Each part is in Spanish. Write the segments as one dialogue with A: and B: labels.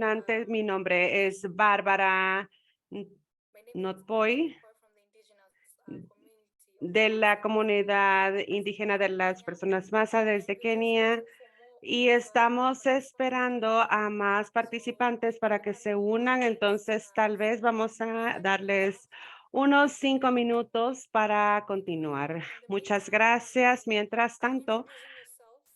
A: Antes, mi nombre es Bárbara Notboy de la comunidad indígena de las personas Masa desde Kenia y estamos esperando a más participantes para que se unan. Entonces, tal vez vamos a darles unos 5 minutos para continuar. Muchas gracias. Mientras tanto,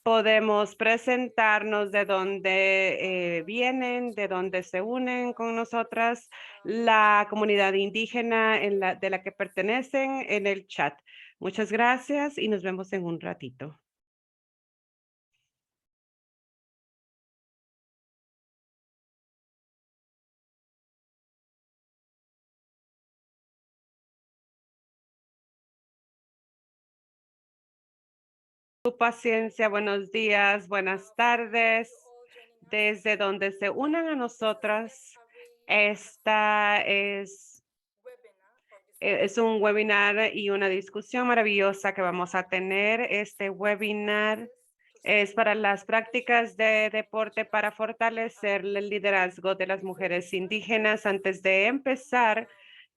A: podemos presentarnos de dónde vienen, de dónde se unen con nosotras, la comunidad indígena de la que pertenecen en el chat. Muchas gracias y nos vemos en un ratito. Tu paciencia, buenos días, buenas tardes. Desde donde se unan a nosotras, esta es un webinar y una discusión maravillosa que vamos a tener. Este webinar es para las prácticas de deporte para fortalecer el liderazgo de las mujeres indígenas. Antes de empezar,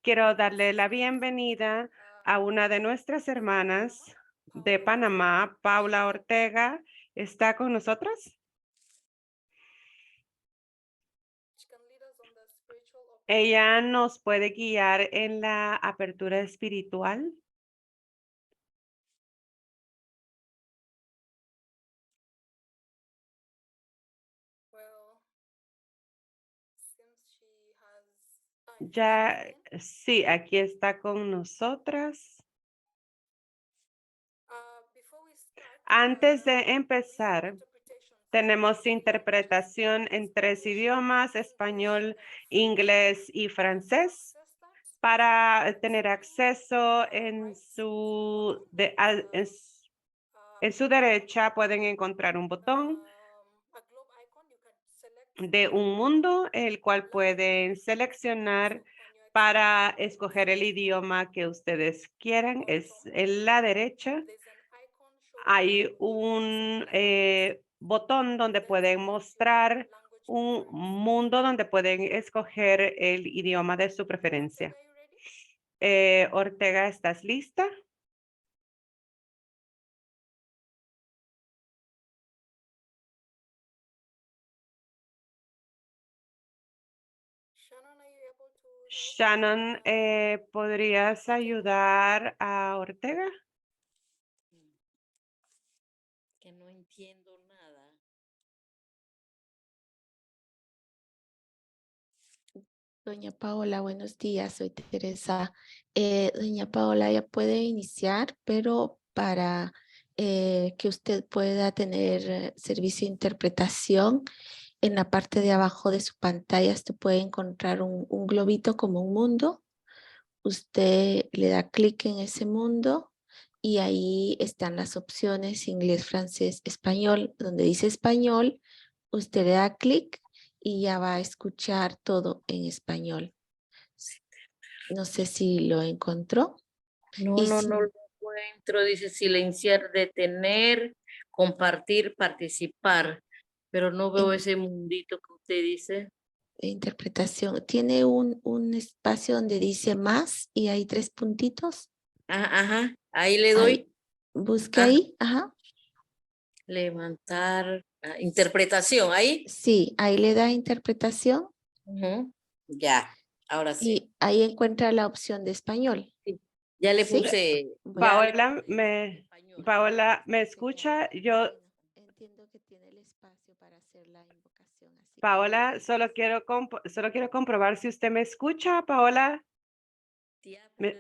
A: quiero darle la bienvenida a una de nuestras hermanas de Panamá, Paula Ortega. ¿Está con nosotros? Ella nos puede guiar en la apertura espiritual. Ya, sí, aquí está con nosotras. Antes de empezar, tenemos interpretación en 3 idiomas, español, inglés y francés. Para tener acceso en en su derecha pueden encontrar un botón de un mundo, el cual pueden seleccionar para escoger el idioma que ustedes quieran. Es en la derecha. Hay un botón donde pueden mostrar un mundo donde pueden escoger el idioma de su preferencia. Ortega, ¿estás lista? Shannon, ¿podrías ayudar a Ortega?
B: Que no entiendo nada.
C: Doña Paola, buenos días, soy Teresa. Doña Paola, ya puede iniciar, pero para que usted pueda tener servicio de interpretación, en la parte de abajo de su pantalla usted puede encontrar un globito como un mundo. Usted le da clic en ese mundo y ahí están las opciones inglés, francés, español. Donde dice español, usted le da clic y ya va a escuchar todo en español. No sé si lo encontró.
B: No,
C: Y
B: no,
C: si-
B: no lo encuentro. Dice silenciar, detener, compartir, participar. Pero no veo ese mundito que usted dice.
C: Interpretación. Tiene un espacio donde dice más y hay 3 puntitos.
B: Ajá, ahí le doy.
C: Busque
B: Ah,
C: ahí. Ajá.
B: levantar, interpretación, ahí.
C: Sí, ahí le da interpretación
B: Ya, ahora sí.
C: y ahí encuentra la opción de español.
B: Sí. Ya le
C: ¿Sí?
B: puse.
A: Paola, ¿me escucha? Yo,
C: Entiendo que tiene el espacio para hacer la invocación. Así que
A: Paola, solo quiero comprobar si usted me escucha, Paola. Me-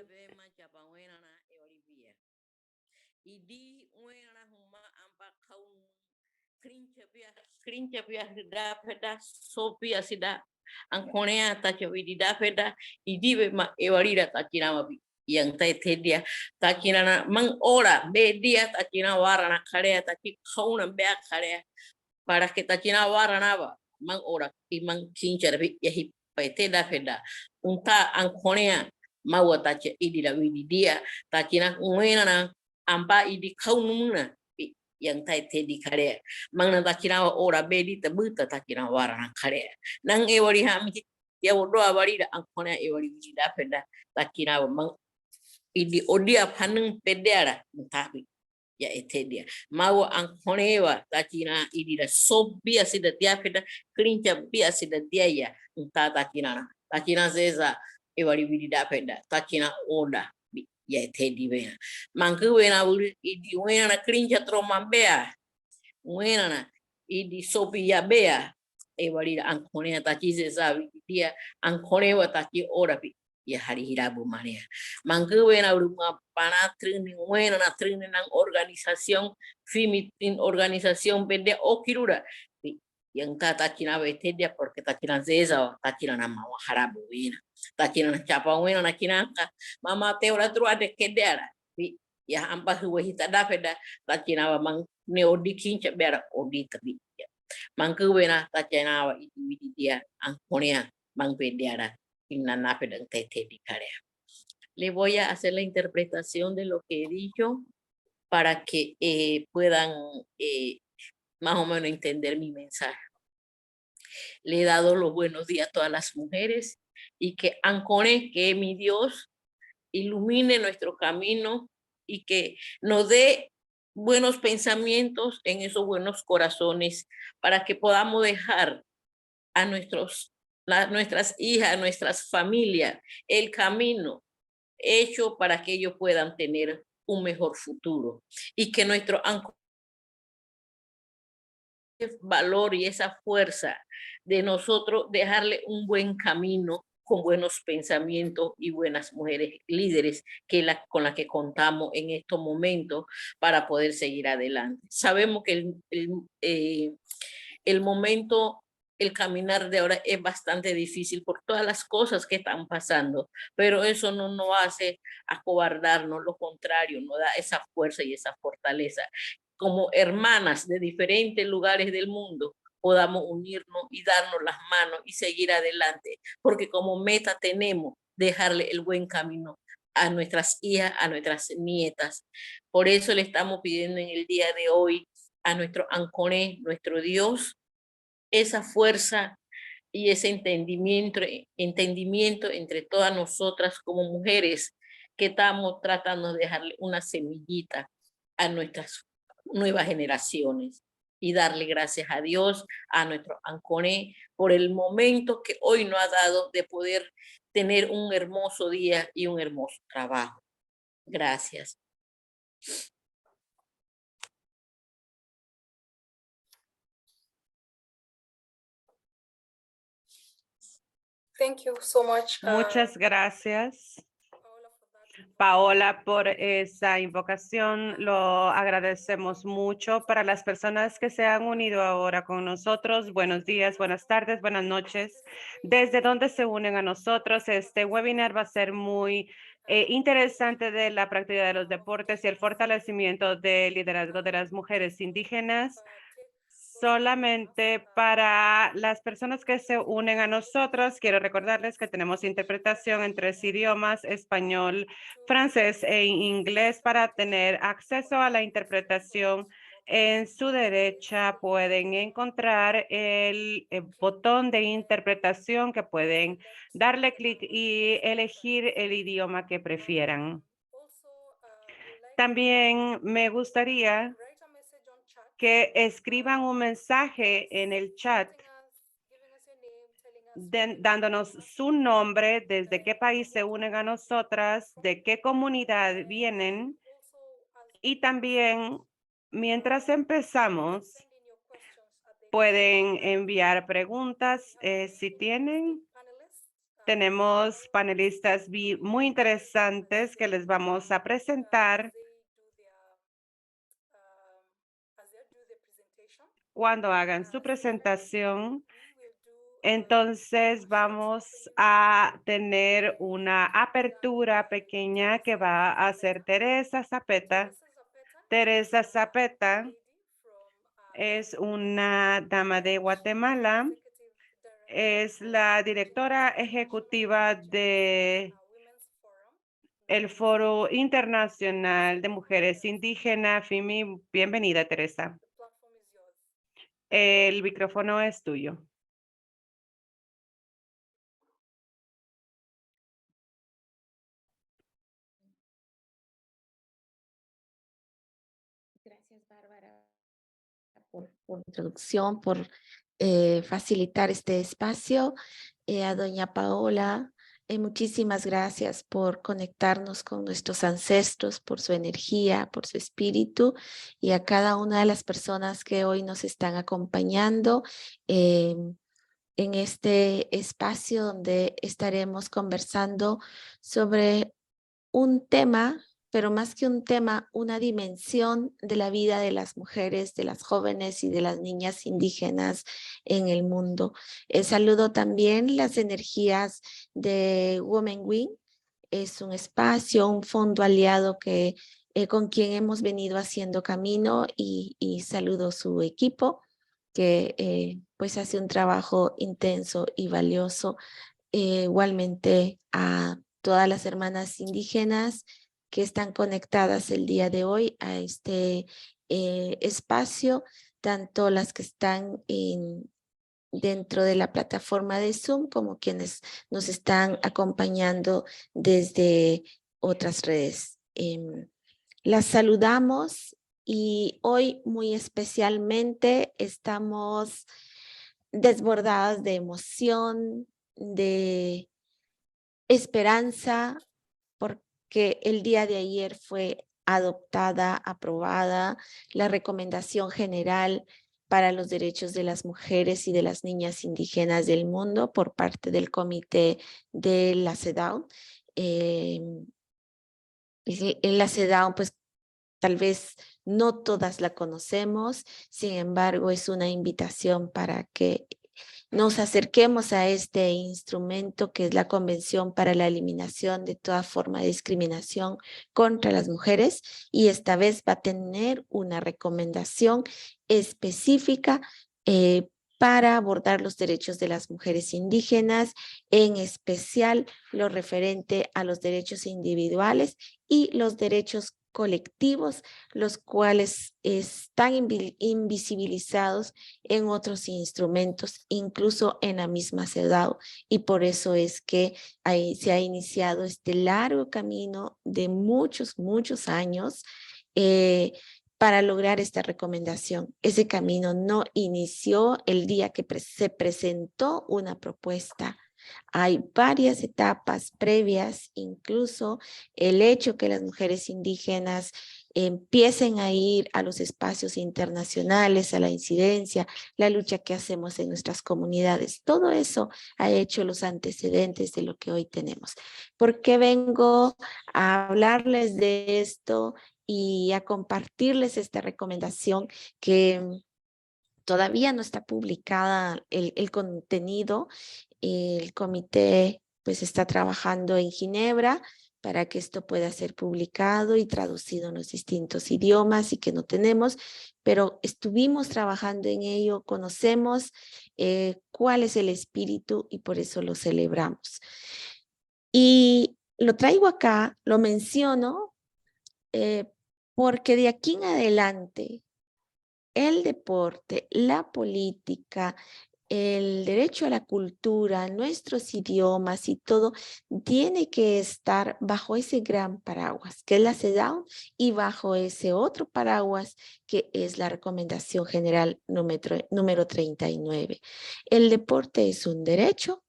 B: Sopia sida angkonea tacho vidida feda idibe ma ewarira tachina mabi yang tedia tachina na mang ora bedia tachina warana karea tachi kauna bea karea para que tachina warana ba mang ora i mang kincher bi yahi paiteda feda unta angkonea mawa tachi idila wididia tachina ngwena na ampa idi kaununa yang tai te di kare mang na takina ora bedi te buta takina warana kare nang e wari ha mi ya wodo abari da angkone e wari di da peda takina mang idi odia panung pedera mutabi ya etedia mau angkone wa takina idi da sobia sida dia peda klincha bia sida dia ya unta takina zeza e wari di da peda takina oda ya tedi bena mangku wena uli idi wena klincha troma bea wena idi sopi ya bea e wali angkone tachi zeza dia angkone wa tachi ora bi ya hari hirabu mania mangku wena uli pana trini wena na trini nang organización fimitin organización pende okirura yang tachi na wetedia porque tachi na zeza tachi na mama harabu wena tachi na chapa wena na kinaka mama te ora tru ade kedera ya ampa huwa hita dafeda tachi na mang ne odi kincha bera odi tabi mangku wena tachi na wa idi dia angkonia mang pedera inna napeda tete di karea. Le voy a hacer la interpretación de lo que he dicho para que puedan más o menos entender mi mensaje. Le he dado los buenos días a todas las mujeres y que Ancone, que es mi Dios, ilumine nuestro camino y que nos dé buenos pensamientos en esos buenos corazones para que podamos dejar a nuestras hijas, a nuestras familias, el camino hecho para que ellos puedan tener un mejor futuro y que nuestro valor y esa fuerza de nosotros dejarle un buen camino con buenos pensamientos y buenas mujeres líderes con las que contamos en estos momentos para poder seguir adelante. Sabemos que el momento, el caminar de ahora es bastante difícil por todas las cosas que están pasando, pero eso no nos hace acobardarnos, lo contrario, nos da esa fuerza y esa fortaleza. Como hermanas de diferentes lugares del mundo, podamos unirnos y darnos las manos y seguir adelante, porque como meta tenemos dejarle el buen camino a nuestras hijas, a nuestras nietas. Por eso le estamos pidiendo en el día de hoy a nuestro Ancone, nuestro Dios, esa fuerza y ese entendimiento entre todas nosotras como mujeres que estamos tratando de dejarle una semillita a nuestras nuevas generaciones y darle gracias a Dios, a nuestro Ancone, por el momento que hoy nos ha dado de poder tener un hermoso día y un hermoso trabajo. Gracias.
D: Thank you so much.
A: Muchas gracias, Paola, por esa invocación. Lo agradecemos mucho. Para las personas que se han unido ahora con nosotros, buenos días, buenas tardes, buenas noches. Desde donde se unen a nosotros, este webinar va a ser muy interesante de la práctica de los deportes y el fortalecimiento del liderazgo de las mujeres indígenas. Solamente para las personas que se unen a nosotros, quiero recordarles que tenemos interpretación en 3 idiomas, español, francés e inglés. Para tener acceso a la interpretación, en su derecha pueden encontrar el botón de interpretación que pueden darle clic y elegir el idioma que prefieran. También me gustaría que escriban un mensaje en el chat dándonos su nombre, desde qué país se unen a nosotras, de qué comunidad vienen. Y también, mientras empezamos, pueden enviar preguntas si tienen. Tenemos panelistas muy interesantes que les vamos a presentar cuando hagan su presentación. Entonces vamos a tener una apertura pequeña que va a hacer Teresa Zapeta. Teresa Zapeta es una dama de Guatemala. Es la directora ejecutiva de el Foro Internacional de Mujeres Indígenas. FIMI, bienvenida, Teresa.
D: The platform is yours.
A: El micrófono es tuyo.
C: Gracias, Bárbara, por introducción, por facilitar este espacio. A doña Paola, muchísimas gracias por conectarnos con nuestros ancestros, por su energía, por su espíritu, y a cada una de las personas que hoy nos están acompañando en este espacio donde estaremos conversando sobre un tema, pero más que un tema, una dimensión de la vida de las mujeres, de las jóvenes y de las niñas indígenas en el mundo. Saludo también las energías de Women Wing. Es un espacio, un fondo aliado que con quien hemos venido haciendo camino, y saludo su equipo que pues hace un trabajo intenso y valioso. Igualmente a todas las hermanas indígenas que están conectadas el día de hoy a este espacio, tanto las que están dentro de la plataforma de Zoom como quienes nos están acompañando desde otras redes. Las saludamos y hoy muy especialmente estamos desbordadas de emoción, de esperanza, porque el día de ayer fue adoptada, aprobada la recomendación general para los derechos de las mujeres y de las niñas indígenas del mundo por parte del comité de la CEDAW. La CEDAW, pues tal vez no todas la conocemos, sin embargo, es una invitación para que nos acerquemos a este instrumento que es la Convención para la Eliminación de toda forma de discriminación contra las mujeres, y esta vez va a tener una recomendación específica para abordar los derechos de las mujeres indígenas, en especial lo referente a los derechos individuales y los derechos colectivos, los cuales están invisibilizados en otros instrumentos, incluso en la misma CEDAW, y por eso es que ahí se ha iniciado este largo camino de muchos años para lograr esta recomendación. Ese camino no inició el día que se presentó una propuesta. Hay varias etapas previas, incluso el hecho que las mujeres indígenas empiecen a ir a los espacios internacionales, a la incidencia, la lucha que hacemos en nuestras comunidades. Todo eso ha hecho los antecedentes de lo que hoy tenemos. ¿Por qué vengo a hablarles de esto y a compartirles esta recomendación que todavía no está publicada el contenido? El comité pues está trabajando en Ginebra para que esto pueda ser publicado y traducido en los distintos idiomas y que no tenemos, pero estuvimos trabajando en ello, conocemos cuál es el espíritu y por eso lo celebramos. Y lo traigo acá, lo menciono, porque de aquí en adelante el deporte, la política, el derecho a la cultura, nuestros idiomas y todo tiene que estar bajo ese gran paraguas que es la CEDAW, y bajo ese otro paraguas que es la Recomendación General número 39. El deporte es un derecho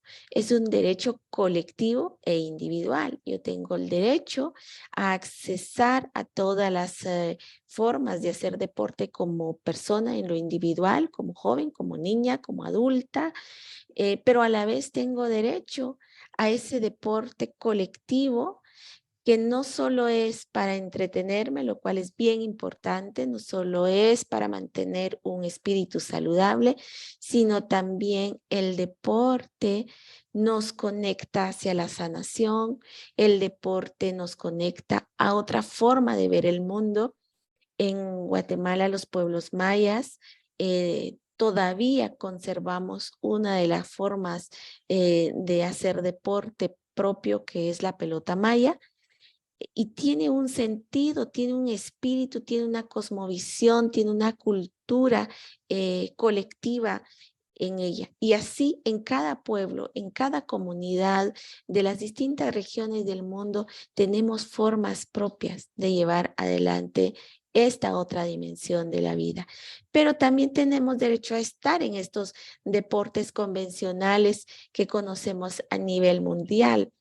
C: colectivo e individual. Yo tengo el derecho a accesar a todas las formas de hacer deporte como persona en lo individual, como joven, como niña, como adulta, pero a la vez tengo derecho a ese deporte colectivo que no solo es para entretenerme, lo cual es bien importante, no solo es para mantener un espíritu saludable, sino también el deporte nos conecta hacia la sanación, el deporte nos conecta a otra forma de ver el mundo. En Guatemala, los pueblos mayas todavía conservamos una de las formas de hacer deporte propio, que es la pelota maya. y tiene un sentido, tiene un espíritu, tiene una cosmovisión, tiene una cultura colectiva en ella. Y así en cada pueblo, en cada comunidad de las distintas regiones del mundo, tenemos formas propias de llevar adelante esta otra dimensión de la vida. Pero también tenemos derecho a estar en estos deportes convencionales que conocemos a nivel mundial.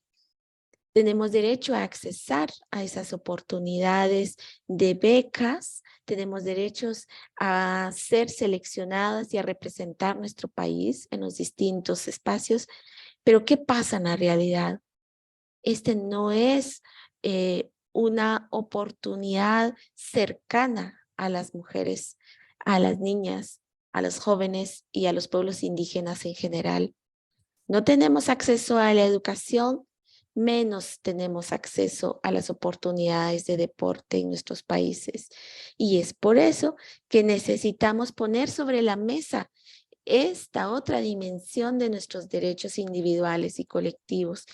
C: Tenemos derecho a accesar a esas oportunidades de becas, tenemos derechos a ser seleccionadas y a representar nuestro país en los distintos espacios. Pero ¿qué pasa en la realidad? Este no es una oportunidad cercana a las mujeres, a las niñas, a los jóvenes y a los pueblos indígenas en general. No tenemos acceso a la educación, menos tenemos acceso a las oportunidades de deporte en nuestros países. Y es por eso que necesitamos poner sobre la mesa esta otra dimensión de nuestros derechos individuales y colectivos.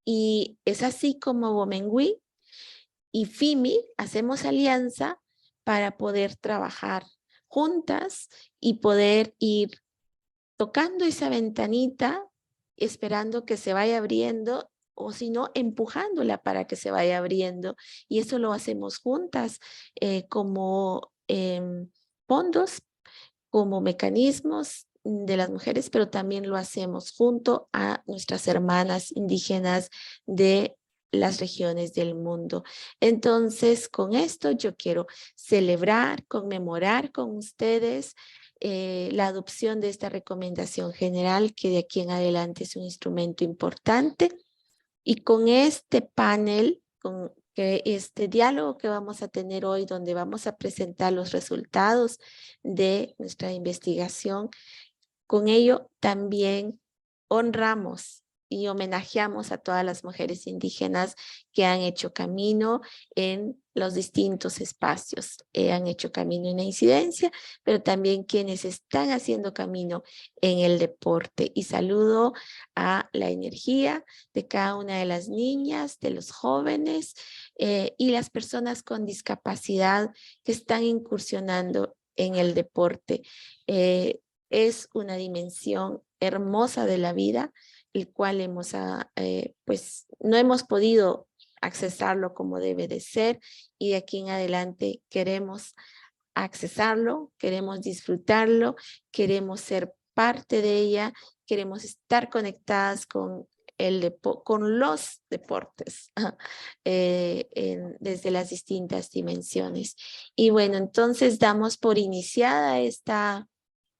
C: Y es así como Womenwi y FIMI hacemos alianza para poder trabajar juntas y poder ir tocando esa ventanita, esperando que se vaya abriendo, o si no, empujándola para que se vaya abriendo. Y eso lo hacemos juntas como fondos, como mecanismos de las mujeres, pero también lo hacemos junto a nuestras hermanas indígenas de las regiones del mundo. Entonces, con esto yo quiero celebrar, conmemorar con ustedes la adopción de esta recomendación general, que de aquí en adelante es un instrumento importante. Y con este panel, con este diálogo que vamos a tener hoy, donde vamos a presentar los resultados de nuestra investigación, con ello también honramos y homenajeamos a todas las mujeres indígenas que han hecho camino en los distintos espacios. Han hecho camino en la incidencia, pero también quienes están haciendo camino en el deporte. Y saludo a la energía de cada una de las niñas, de los jóvenes y las personas con discapacidad que están incursionando en el deporte. Es una dimensión hermosa de la vida, el cual pues no hemos podido accesarlo como debe de ser, y de aquí en adelante queremos accesarlo, queremos disfrutarlo, queremos ser parte de ella, queremos estar conectadas con los deportes desde las distintas dimensiones. Y bueno, entonces damos por iniciada esta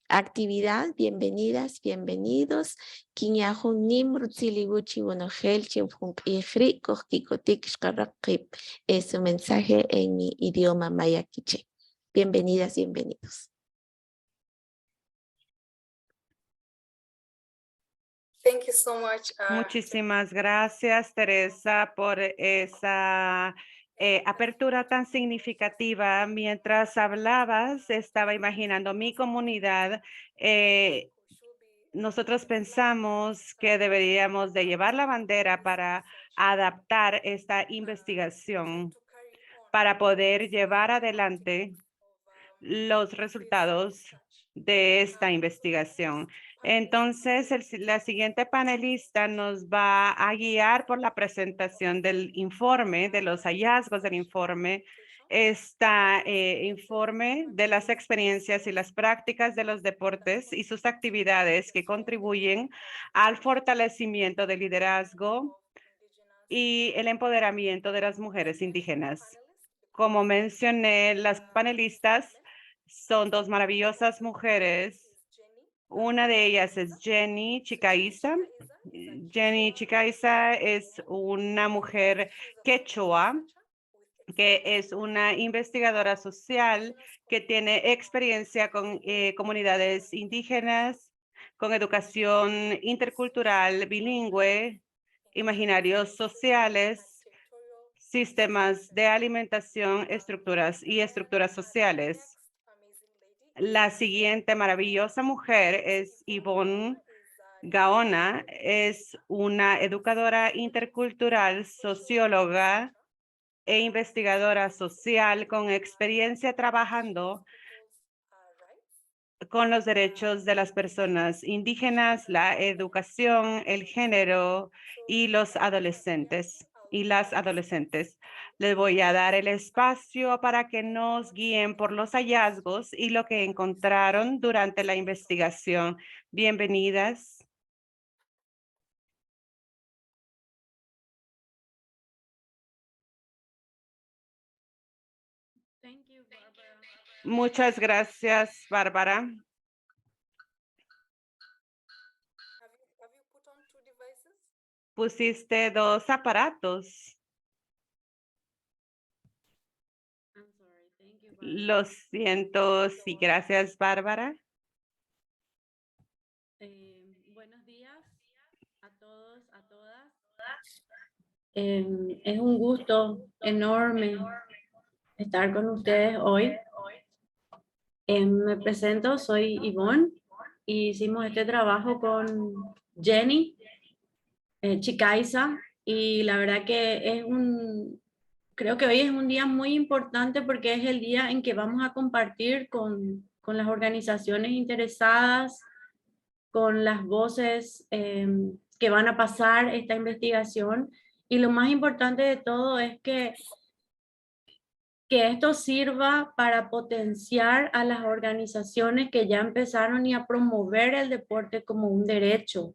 C: actividad. Bienvenidas, bienvenidos. Es un mensaje en mi idioma maya quiché. Bienvenidas, bienvenidos.
D: Thank you so much.
A: Muchísimas gracias, Teresa, por esa apertura tan significativa. Mientras hablabas, estaba imaginando mi comunidad. Nosotros pensamos que deberíamos de llevar la bandera para adaptar esta investigación, para poder llevar adelante los resultados de esta investigación. Entonces, la siguiente panelista nos va a guiar por la presentación del informe, de los hallazgos del informe. Informe de las experiencias y las prácticas de los deportes y sus actividades que contribuyen al fortalecimiento del liderazgo y el empoderamiento de las mujeres indígenas. Como mencioné, las panelistas son dos maravillosas mujeres. Una de ellas es Jenny Chicaiza. Jenny Chicaiza es una mujer quechua que es una investigadora social que tiene experiencia con comunidades indígenas, con educación intercultural bilingüe, imaginarios sociales, sistemas de alimentación, estructuras sociales. La siguiente maravillosa mujer es Yvonne Gaona. Es una educadora intercultural, socióloga e investigadora social con experiencia trabajando con los derechos de las personas indígenas, la educación, el género y los adolescentes y las adolescentes. Les voy a dar el espacio para que nos guíen por los hallazgos y lo que encontraron durante la investigación. Bienvenidas. Muchas gracias, Bárbara.
D: Have you put on 2 devices?
A: Pusiste 2 aparatos. Lo siento, sí, gracias, Bárbara.
E: Buenos días a todos, a todas. Es un gusto enorme estar con ustedes hoy. Me presento, soy Ivonne y hicimos este trabajo con Jenny Chicaiza y la verdad que creo que hoy es un día muy importante porque es el día en que vamos a compartir con las organizaciones interesadas, con las voces que van a pasar esta investigación. Y lo más importante de todo es que esto sirva para potenciar a las organizaciones que ya empezaron y a promover el deporte como un derecho.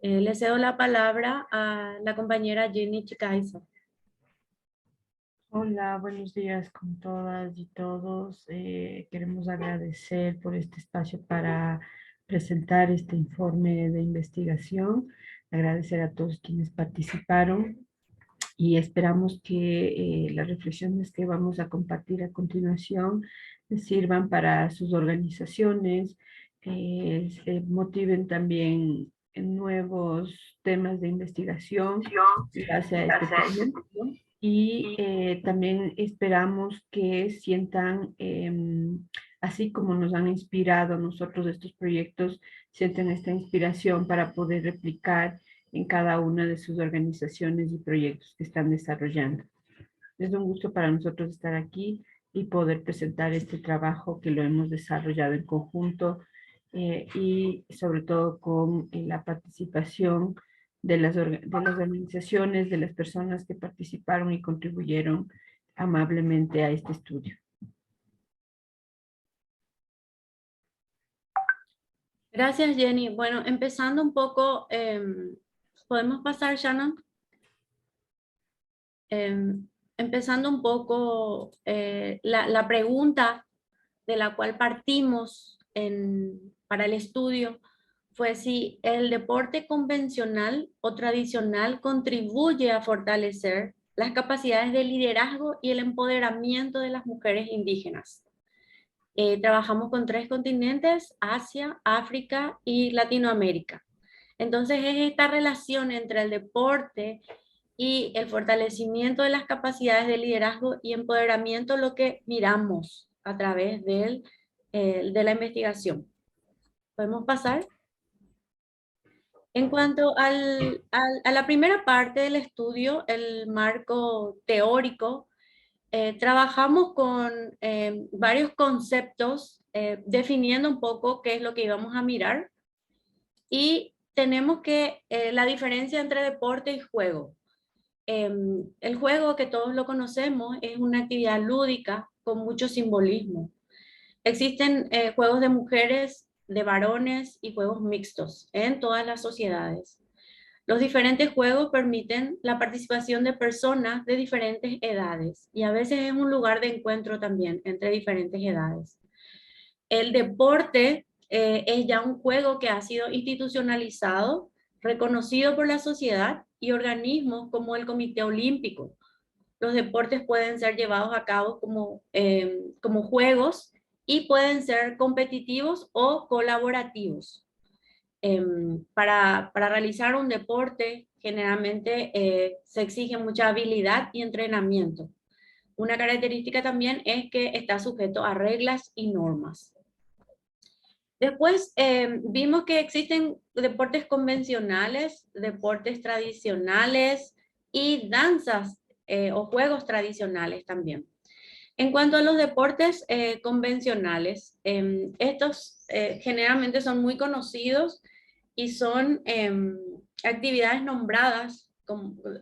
E: Le cedo la palabra a la compañera Jenny Chicaiza.
F: Hola, buenos días con todas y todos. Queremos agradecer por este espacio para presentar este informe de investigación. Agradecer a todos quienes participaron y esperamos que las reflexiones que vamos a compartir a continuación les sirvan para sus organizaciones, motiven también nuevos temas de investigación gracias a este proyecto. Y también esperamos que sientan, así como nos han inspirado a nosotros estos proyectos, sientan esta inspiración para poder replicar en cada una de sus organizaciones y proyectos que están desarrollando. Es un gusto para nosotros estar aquí y poder presentar este trabajo que lo hemos desarrollado en conjunto y sobre todo con la participación de las organizaciones, de las personas que participaron y contribuyeron amablemente a este estudio.
E: Gracias, Jenny. Bueno, empezando un poco, ¿podemos pasar, Shannon? Empezando un poco, la pregunta de la cual partimos para el estudio fue si el deporte convencional o tradicional contribuye a fortalecer las capacidades de liderazgo y el empoderamiento de las mujeres indígenas. Trabajamos con 3 continentes, Asia, África y Latinoamérica. Entonces es esta relación entre el deporte y el fortalecimiento de las capacidades de liderazgo y empoderamiento lo que miramos a través de la investigación. ¿Podemos pasar? En cuanto a la primera parte del estudio, el marco teórico, trabajamos con varios conceptos, definiendo un poco qué es lo que íbamos a mirar. Y tenemos que la diferencia entre deporte y juego. El juego, que todos lo conocemos, es una actividad lúdica con mucho simbolismo. Existen juegos de mujeres, de varones y juegos mixtos en todas las sociedades. Los diferentes juegos permiten la participación de personas de diferentes edades y a veces es un lugar de encuentro también entre diferentes edades. El deporte es ya un juego que ha sido institucionalizado, reconocido por la sociedad y organismos como el Comité Olímpico. Los deportes pueden ser llevados a cabo como juegos y pueden ser competitivos o colaborativos. Para realizar un deporte generalmente se exige mucha habilidad y entrenamiento. Una característica también es que está sujeto a reglas y normas. Después vimos que existen deportes convencionales, deportes tradicionales y danzas o juegos tradicionales también. En cuanto a los deportes convencionales, estos generalmente son muy conocidos y son actividades nombradas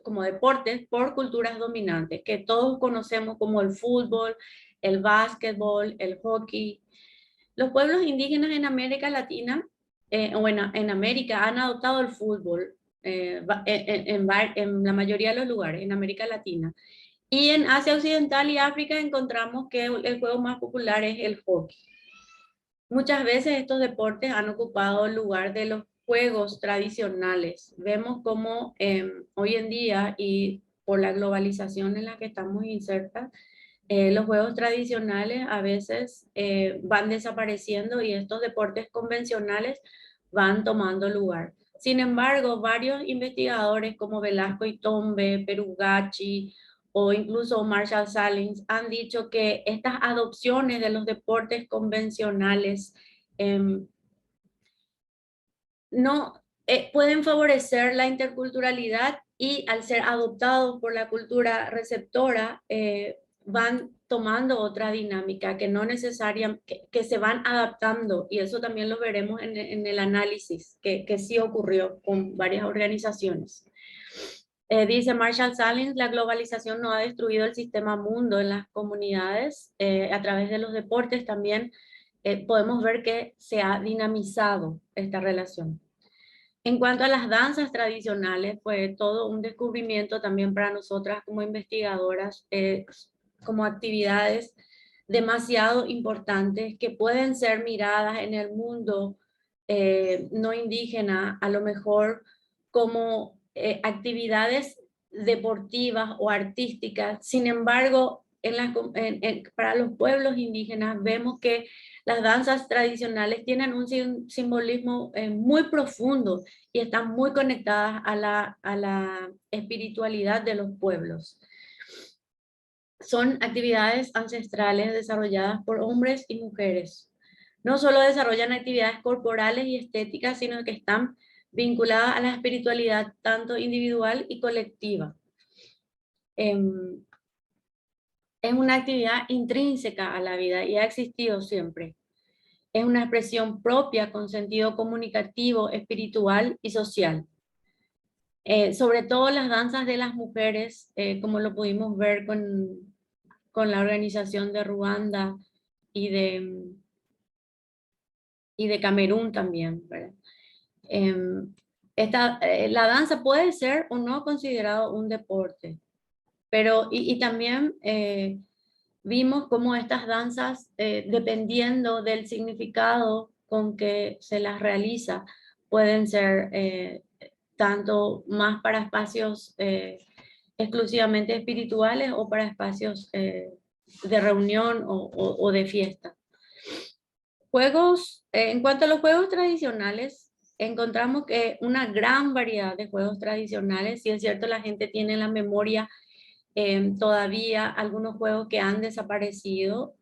E: como deportes por culturas dominantes, que todos conocemos como el fútbol, el básquetbol, el hockey. Los pueblos indígenas en América Latina, en América, han adoptado el fútbol en la mayoría de los lugares, en América Latina. Y en Asia Occidental y África encontramos que el juego más popular es el hockey. Muchas veces estos deportes han ocupado el lugar de los juegos tradicionales. Vemos cómo hoy en día y por la globalización en la que estamos insertas, los juegos tradicionales a veces van desapareciendo y estos deportes convencionales van tomando lugar. Sin embargo, varios investigadores como Velasco Itombe, Perugachi o incluso Marshall Salins han dicho que estas adopciones de los deportes convencionales no pueden favorecer la interculturalidad y al ser adoptados por la cultura receptora, van tomando otra dinámica que no necesariamente, que se van adaptando, y eso también lo veremos en el análisis que sí ocurrió con varias organizaciones. Dice Marshall Salins, la globalización no ha destruido el sistema mundo en las comunidades, a través de los deportes también podemos ver que se ha dinamizado esta relación. En cuanto a las danzas tradicionales, fue todo un descubrimiento también para nosotras como investigadoras, como actividades demasiado importantes que pueden ser miradas en el mundo no indígena, a lo mejor como actividades deportivas o artísticas. Sin embargo, para los pueblos indígenas vemos que las danzas tradicionales tienen un simbolismo muy profundo y están muy conectadas a la espiritualidad de los pueblos. Son actividades ancestrales desarrolladas por hombres y mujeres. No solo desarrollan actividades corporales y estéticas, sino que están vinculadas a la espiritualidad tanto individual y colectiva. Es una actividad intrínseca a la vida y ha existido siempre. Es una expresión propia con sentido comunicativo, espiritual y social. Sobre todo las danzas de las mujeres, como lo pudimos ver con la organización de Ruanda y de Camerún también, ¿verdad? La danza puede ser o no considerado un deporte, pero y también vimos cómo estas danzas, dependiendo del significado con que se las realiza, pueden ser tanto más para espacios exclusivamente espirituales o para espacios de reunión o de fiesta. En cuanto a los juegos tradicionales, encontramos que una gran variedad de juegos tradicionales, si es cierto la gente tiene en la memoria todavía algunos juegos que han desaparecido.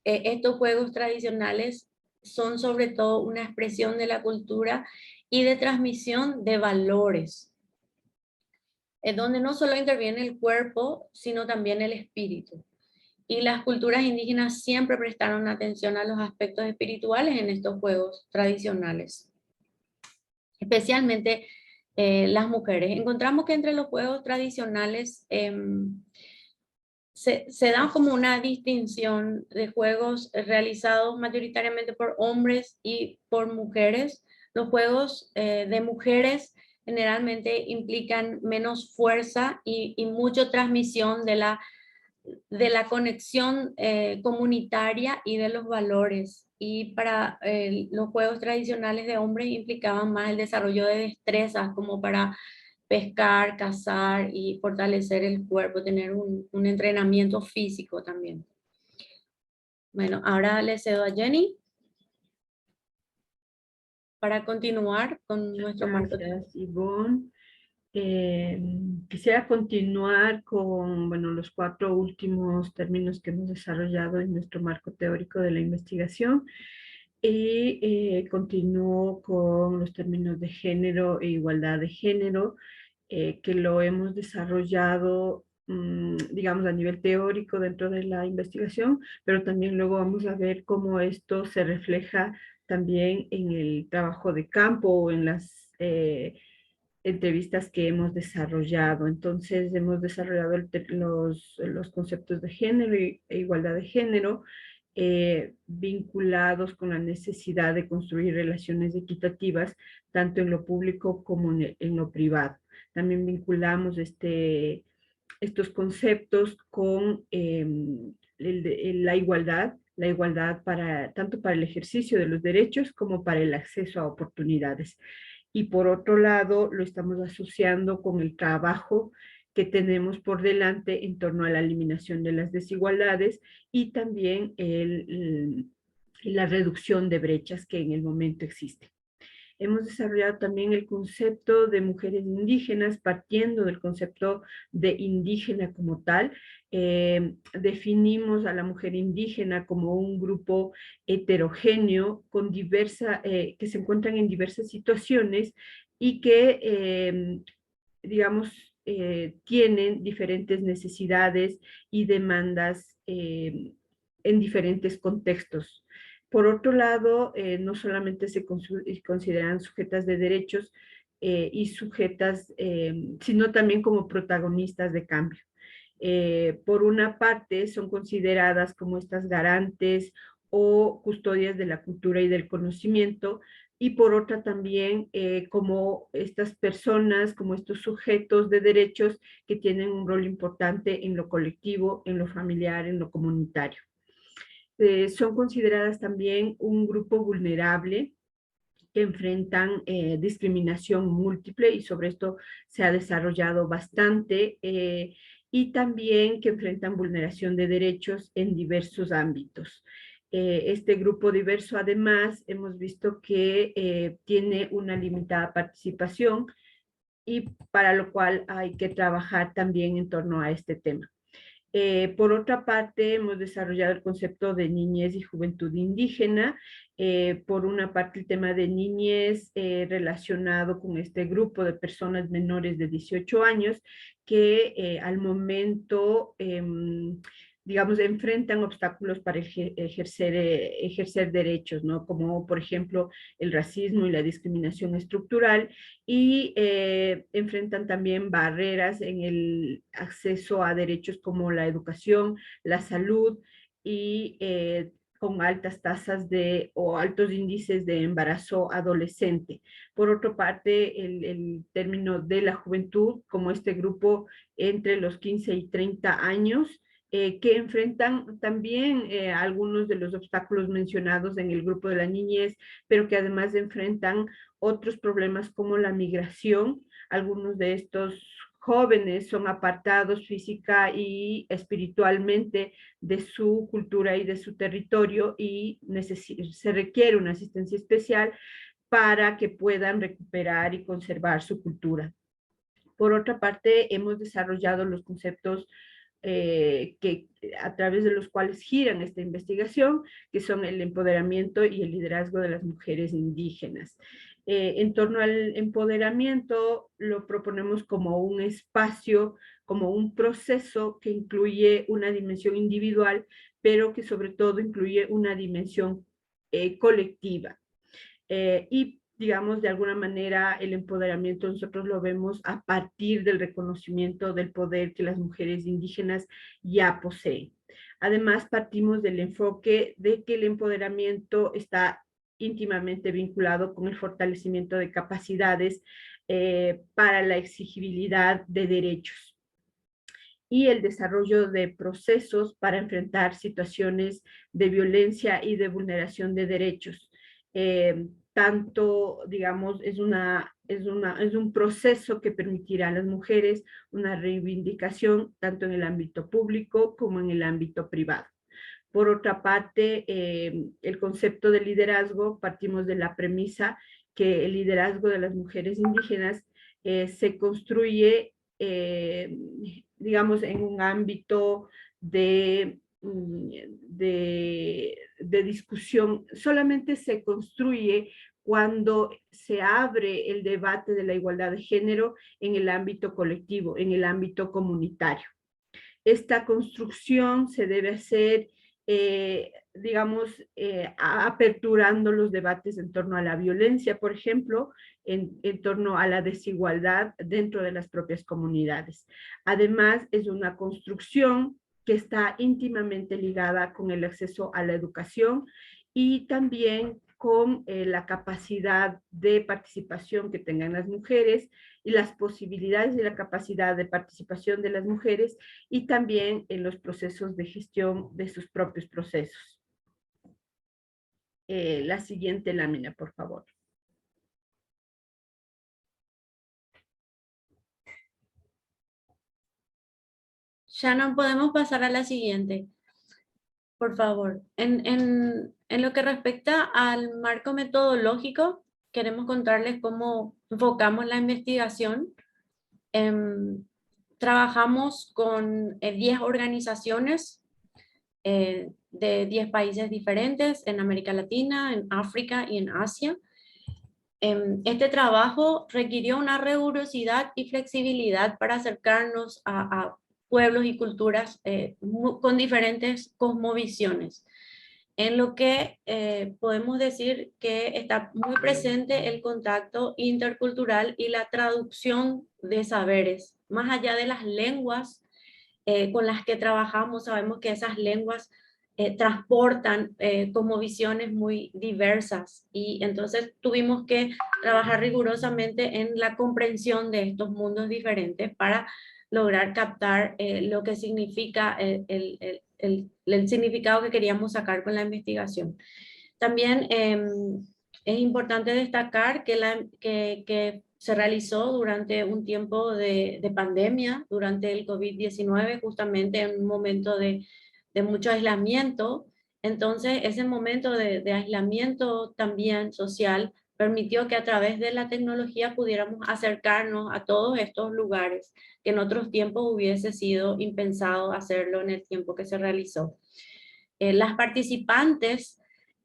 E: Estos juegos tradicionales son sobre todo una expresión de la cultura y de transmisión de valores, donde no solo interviene el cuerpo, sino también el espíritu. Y las culturas indígenas siempre prestaron atención a los aspectos espirituales en estos juegos tradicionales, especialmente las mujeres. Encontramos que entre los juegos tradicionales se da como una distinción de juegos realizados mayoritariamente por hombres y por mujeres. Los juegos de mujeres generalmente implican menos fuerza y mucha transmisión de la conexión comunitaria y de los valores. Y para los juegos tradicionales de hombres implicaban más el desarrollo de destrezas, como para pescar, cazar y fortalecer el cuerpo, tener un entrenamiento físico también. Bueno, ahora le cedo a Jenny para continuar con nuestro marco.
F: Gracias, Ivonne. Quisiera continuar con los 4 últimos términos que hemos desarrollado en nuestro marco teórico de la investigación y continúo con los términos de género e igualdad de género, que lo hemos desarrollado digamos, a nivel teórico dentro de la investigación, pero también luego vamos a ver cómo esto se refleja también en el trabajo de campo o en las entrevistas que hemos desarrollado. Entonces, hemos desarrollado los conceptos de género e igualdad de género, vinculados con la necesidad de construir relaciones equitativas, tanto en lo público como en lo privado. También vinculamos estos conceptos con la igualdad tanto para el ejercicio de los derechos como para el acceso a oportunidades. Y por otro lado, lo estamos asociando con el trabajo que tenemos por delante en torno a la eliminación de las desigualdades y también la reducción de brechas que en el momento existen. Hemos desarrollado también el concepto de mujeres indígenas, partiendo del concepto de indígena como tal. Definimos a la mujer indígena como un grupo heterogéneo con que se encuentran en diversas situaciones y que, digamos, tienen diferentes necesidades y demandas en diferentes contextos. Por otro lado, no solamente se consideran sujetas de derechos y sujetas, sino también como protagonistas de cambio. Por una parte, son consideradas como estas garantes o custodias de la cultura y del conocimiento, y por otra también como estas personas, como estos sujetos de derechos que tienen un rol importante en lo colectivo, en lo familiar, en lo comunitario. Son consideradas también un grupo vulnerable que enfrentan discriminación múltiple, y sobre esto se ha desarrollado bastante, y también que enfrentan vulneración de derechos en diversos ámbitos. Este grupo diverso, además, hemos visto que tiene una limitada participación, y para lo cual hay que trabajar también en torno a este tema. Por otra parte, hemos desarrollado el concepto de niñez y juventud indígena. Por una parte, el tema de niñez relacionado con este grupo de personas menores de 18 años que al momento, digamos, enfrentan obstáculos para ejercer derechos, ¿no? Como, por ejemplo, el racismo y la discriminación estructural, y enfrentan también barreras en el acceso a derechos como la educación, la salud, y con altas tasas o altos índices de embarazo adolescente. Por otra parte, el término de la juventud, como este grupo entre los 15 y 30 años, que enfrentan también algunos de los obstáculos mencionados en el grupo de la niñez, pero que además enfrentan otros problemas como la migración. Algunos de estos jóvenes son apartados física y espiritualmente de su cultura y de su territorio, y se requiere una asistencia especial para que puedan recuperar y conservar su cultura. Por otra parte, hemos desarrollado los conceptos a través de los cuales giran esta investigación, que son el empoderamiento y el liderazgo de las mujeres indígenas. En torno al empoderamiento, lo proponemos como un espacio, como un proceso que incluye una dimensión individual, pero que sobre todo incluye una dimensión colectiva. Y digamos, de alguna manera, el empoderamiento nosotros lo vemos a partir del reconocimiento del poder que las mujeres indígenas ya poseen. Además, partimos del enfoque de que el empoderamiento está íntimamente vinculado con el fortalecimiento de capacidades para la exigibilidad de derechos y el desarrollo de procesos para enfrentar situaciones de violencia y de vulneración de derechos. Tanto, digamos, es un proceso que permitirá a las mujeres una reivindicación tanto en el ámbito público como en el ámbito privado. Por otra parte, el concepto de liderazgo, partimos de la premisa que el liderazgo de las mujeres indígenas se construye, digamos, en un ámbito de discusión. Solamente se construye cuando se abre el debate de la igualdad de género en el ámbito colectivo, en el ámbito comunitario. Esta construcción se debe hacer, digamos, aperturando los debates en torno a la violencia, por ejemplo, en torno a la desigualdad dentro de las propias comunidades. Además, es una construcción que está íntimamente ligada con el acceso a la educación y también con la capacidad de participación que tengan las mujeres y las posibilidades y la capacidad de participación de las mujeres y también en los procesos de gestión de sus propios procesos. La siguiente lámina, por favor.
E: Shannon, podemos pasar a la siguiente, por favor. En lo que respecta al marco metodológico, queremos contarles cómo enfocamos la investigación. Trabajamos con 10 organizaciones de 10 países diferentes en América Latina, en África y en Asia. Este trabajo requirió una rigurosidad y flexibilidad para acercarnos a pueblos y culturas con diferentes cosmovisiones, en lo que podemos decir que está muy presente el contacto intercultural y la traducción de saberes, más allá de las lenguas con las que trabajamos. Sabemos que esas lenguas transportan como visiones muy diversas, y entonces tuvimos que trabajar rigurosamente en la comprensión de estos mundos diferentes para lograr captar lo que significa el significado que queríamos sacar con la investigación. También es importante destacar que se realizó durante un tiempo de pandemia, durante el COVID-19, justamente en un momento de mucho aislamiento. Entonces, ese momento de aislamiento también social permitió que a través de la tecnología pudiéramos acercarnos a todos estos lugares que en otros tiempos hubiese sido impensado hacerlo en el tiempo que se realizó. Las participantes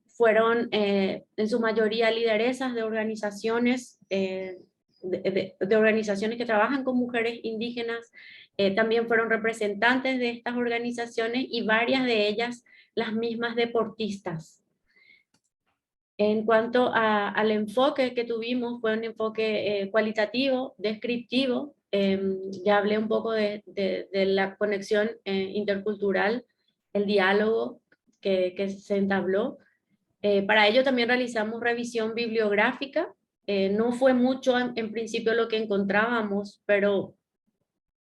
E: fueron en su mayoría lideresas de organizaciones, de organizaciones que trabajan con mujeres indígenas. También fueron representantes de estas organizaciones y varias de ellas las mismas deportistas. En cuanto al enfoque que tuvimos, fue un enfoque cualitativo, descriptivo. Ya hablé un poco de la conexión intercultural, el diálogo que se entabló. Para ello también realizamos revisión bibliográfica. No fue mucho en principio lo que encontrábamos, pero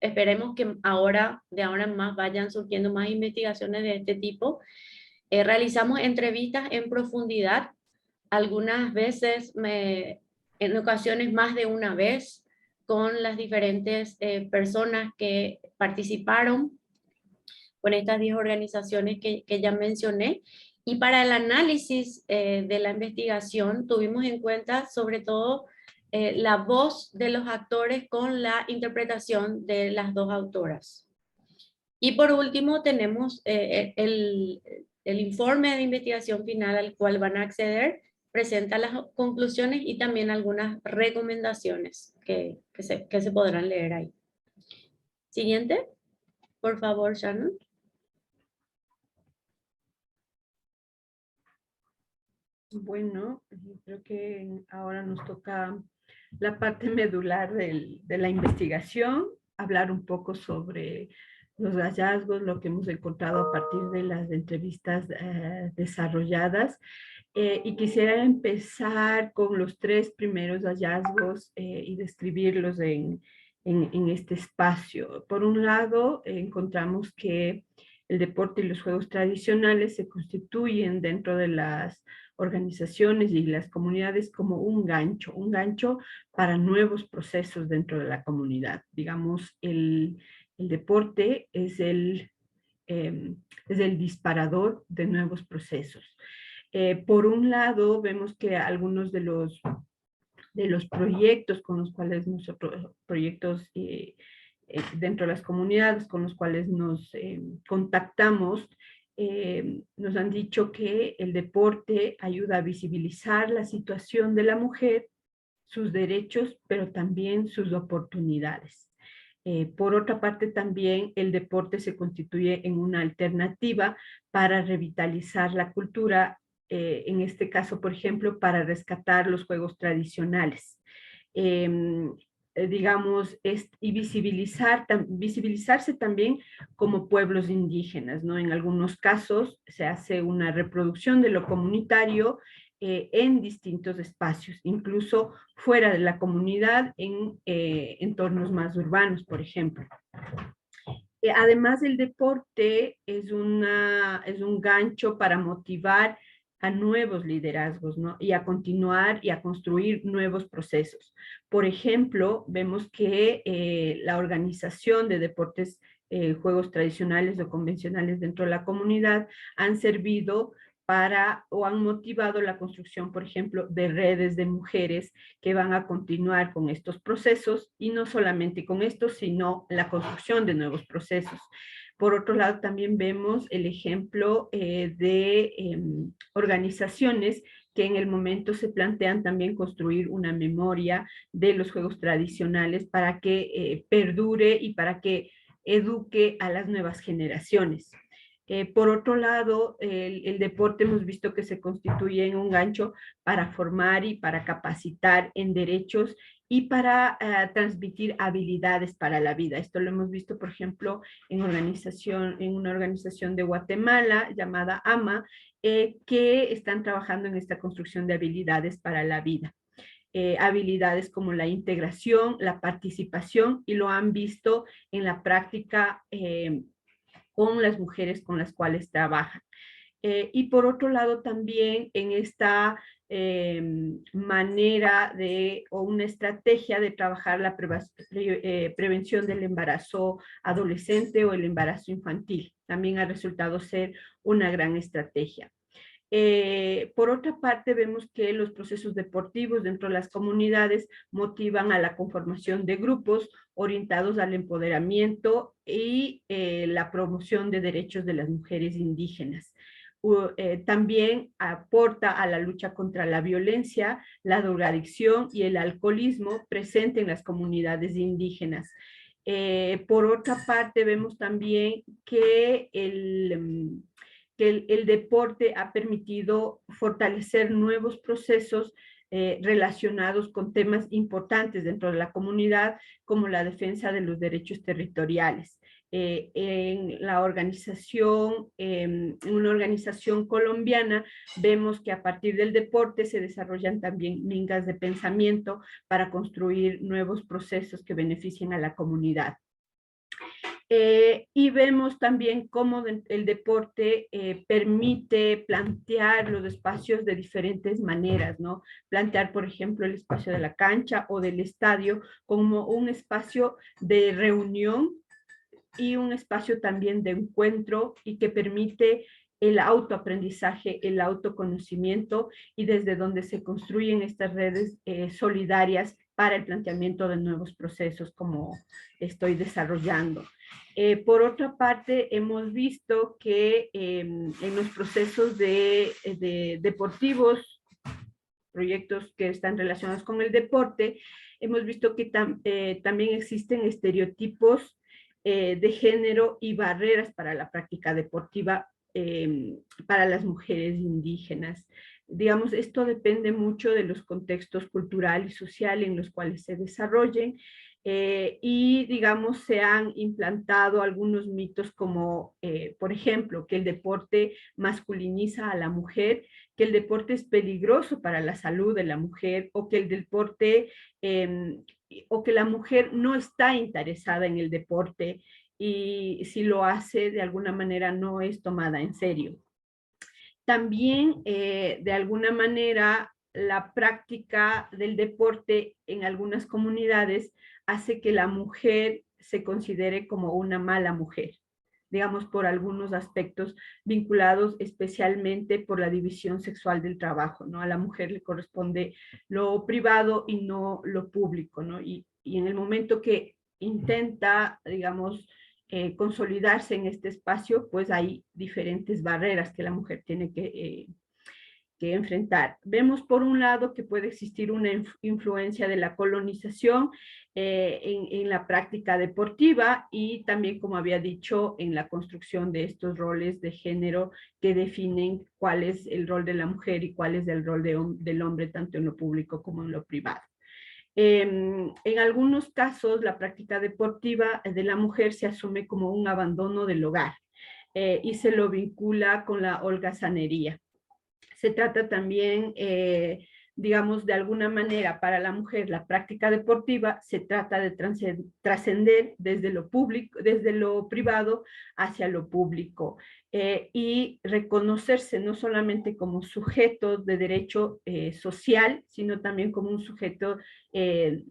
E: esperemos que de ahora en más vayan surgiendo más investigaciones de este tipo. Realizamos entrevistas en profundidad, algunas veces, en ocasiones más de una vez, con las diferentes personas que participaron con estas 10 organizaciones que ya mencioné. Y para el análisis de la investigación tuvimos en cuenta sobre todo la voz de los actores con la interpretación de las dos autoras. Y por último tenemos el informe de investigación final al cual van a acceder. Presenta las conclusiones y también algunas recomendaciones que se podrán leer ahí. Siguiente, por favor, Shannon.
F: Bueno, creo que ahora nos toca la parte medular de la investigación, hablar un poco sobre los hallazgos, lo que hemos encontrado a partir de las entrevistas desarrolladas. Y quisiera empezar con los 3 primeros hallazgos y describirlos en este espacio. Por un lado, encontramos que el deporte y los juegos tradicionales se constituyen dentro de las organizaciones y las comunidades como un gancho para nuevos procesos dentro de la comunidad. Digamos, el deporte es el disparador de nuevos procesos. Por un lado, vemos que algunos de los proyectos con los cuales nosotros, dentro de las comunidades con los cuales nos contactamos, nos han dicho que el deporte ayuda a visibilizar la situación de la mujer, sus derechos, pero también sus oportunidades. Por otra parte, también el deporte se constituye en una alternativa para revitalizar la cultura, en este caso, por ejemplo, para rescatar los juegos tradicionales. Digamos, y visibilizarse también como pueblos indígenas, ¿no? En algunos casos se hace una reproducción de lo comunitario en distintos espacios, incluso fuera de la comunidad, en entornos más urbanos, por ejemplo. Además, el deporte es un gancho para motivar a nuevos liderazgos, ¿no? Y a continuar y a construir nuevos procesos. Por ejemplo, vemos que la organización de deportes, juegos tradicionales o convencionales dentro de la comunidad han servido o han motivado la construcción, por ejemplo, de redes de mujeres que van a continuar con estos procesos, y no solamente con estos, sino la construcción de nuevos procesos. Por otro lado, también vemos el ejemplo de organizaciones que en el momento se plantean también construir una memoria de los juegos tradicionales para que perdure y para que eduque a las nuevas generaciones. Por otro lado, el deporte hemos visto que se constituye en un gancho para formar y para capacitar en derechos y para transmitir habilidades para la vida. Esto lo hemos visto, por ejemplo, en una organización de Guatemala llamada AMA, que están trabajando en esta construcción de habilidades para la vida. Habilidades como la integración, la participación, y lo han visto en la práctica con las mujeres con las cuales trabajan. Y por otro lado también en esta manera o una estrategia de trabajar la prevención del embarazo adolescente o el embarazo infantil. También ha resultado ser una gran estrategia. Por otra parte, vemos que los procesos deportivos dentro de las comunidades motivan a la conformación de grupos orientados al empoderamiento y la promoción de derechos de las mujeres indígenas. También aporta a la lucha contra la violencia, la drogadicción y el alcoholismo presente en las comunidades indígenas. Por otra parte, vemos también que el deporte ha permitido fortalecer nuevos procesos relacionados con temas importantes dentro de la comunidad, como la defensa de los derechos territoriales. En una organización colombiana, vemos que a partir del deporte se desarrollan también mingas de pensamiento para construir nuevos procesos que beneficien a la comunidad. Y vemos también cómo el deporte permite plantear los espacios de diferentes maneras, ¿no? Plantear, por ejemplo, el espacio de la cancha o del estadio como un espacio de reunión y un espacio también de encuentro, y que permite el autoaprendizaje, el autoconocimiento, y desde donde se construyen estas redes solidarias para el planteamiento de nuevos procesos como estoy desarrollando. Por otra parte, hemos visto que en los procesos deportivos, proyectos que están relacionados con el deporte, hemos visto que también existen estereotipos de género y barreras para la práctica deportiva para las mujeres indígenas. Digamos, esto depende mucho de los contextos cultural y social en los cuales se desarrollen, y digamos se han implantado algunos mitos como, por ejemplo, que el deporte masculiniza a la mujer, que el deporte es peligroso para la salud de la mujer, o que el deporte, o que la mujer no está interesada en el deporte, y si lo hace de alguna manera no es tomada en serio. También, de alguna manera, la práctica del deporte en algunas comunidades hace que la mujer se considere como una mala mujer, digamos, por algunos aspectos vinculados especialmente por la división sexual del trabajo, ¿no? A la mujer le corresponde lo privado y no lo público, ¿no? Y en el momento que intenta, digamos, consolidarse en este espacio, pues hay diferentes barreras que la mujer tiene enfrentar. Vemos por un lado que puede existir una influencia de la colonización en la práctica deportiva y también, como había dicho, en la construcción de estos roles de género que definen cuál es el rol de la mujer y cuál es el rol del hombre, tanto en lo público como en lo privado. En algunos casos, la práctica deportiva de la mujer se asume como un abandono del hogar y se lo vincula con la holgazanería. Se trata también, digamos, de alguna manera para la mujer la práctica deportiva se trata de trascender desde lo público, desde lo privado hacia lo público y reconocerse no solamente como sujeto de derecho social, sino también como un sujeto de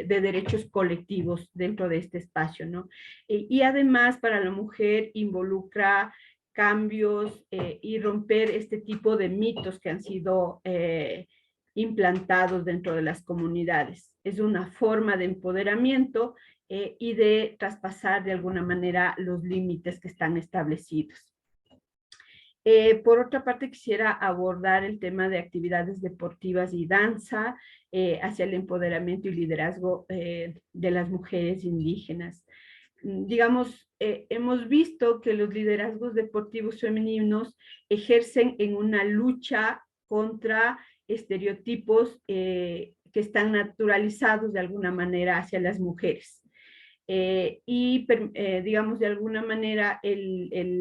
F: derechos colectivos dentro de este espacio, ¿no? Y además para la mujer involucra cambios y romper este tipo de mitos que han sido implantados dentro de las comunidades. Es una forma de empoderamiento y de traspasar de alguna manera los límites que están establecidos. Por otra parte, quisiera abordar el tema de actividades deportivas y danza hacia el empoderamiento y liderazgo de las mujeres indígenas. Digamos, hemos visto que los liderazgos deportivos femeninos ejercen en una lucha contra estereotipos que están naturalizados de alguna manera hacia las mujeres. Digamos, de alguna manera el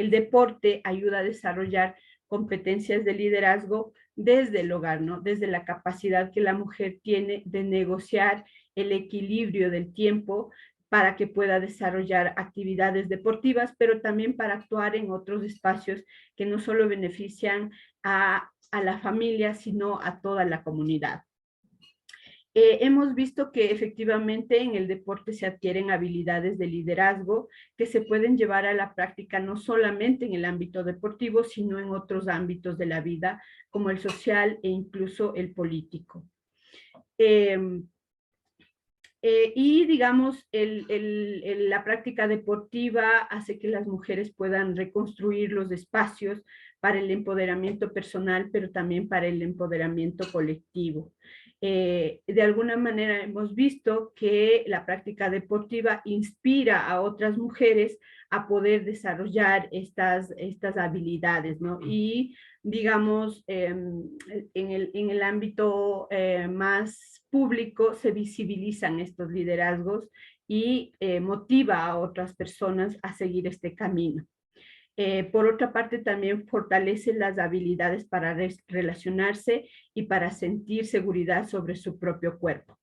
F: deporte ayuda a desarrollar competencias de liderazgo desde el hogar, ¿no? Desde la capacidad que la mujer tiene de negociar el equilibrio del tiempo para que pueda desarrollar actividades deportivas, pero también para actuar en otros espacios que no solo benefician a la familia, sino a toda la comunidad. Hemos visto que efectivamente en el deporte se adquieren habilidades de liderazgo que se pueden llevar a la práctica no solamente en el ámbito deportivo, sino en otros ámbitos de la vida, como el social e incluso el político. Y digamos, la práctica deportiva hace que las mujeres puedan reconstruir los espacios para el empoderamiento personal, pero también para el empoderamiento colectivo. De alguna manera hemos visto que la práctica deportiva inspira a otras mujeres a poder desarrollar estas habilidades, ¿no? Y digamos, en el ámbito más público se visibilizan estos liderazgos y motiva a otras personas a seguir este camino. Por otra parte, también fortalece las habilidades para relacionarse y para sentir seguridad sobre su propio cuerpo.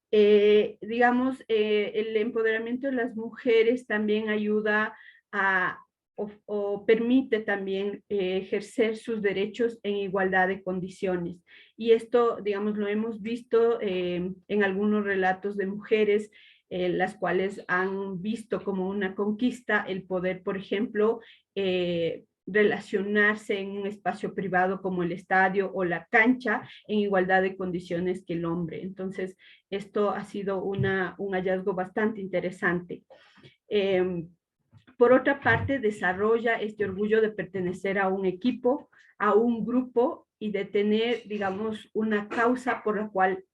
F: Digamos, el empoderamiento de las mujeres también ayuda a o permite también ejercer sus derechos en igualdad de condiciones. Y esto, digamos, lo hemos visto en algunos relatos de mujeres las cuales han visto como una conquista el poder, por ejemplo, relacionarse en un espacio privado como el estadio o la cancha en igualdad de condiciones que el hombre. Entonces, esto ha sido un hallazgo bastante interesante. Por otra parte, desarrolla este orgullo de pertenecer a un equipo, a un grupo y de tener, digamos, una causa por la cual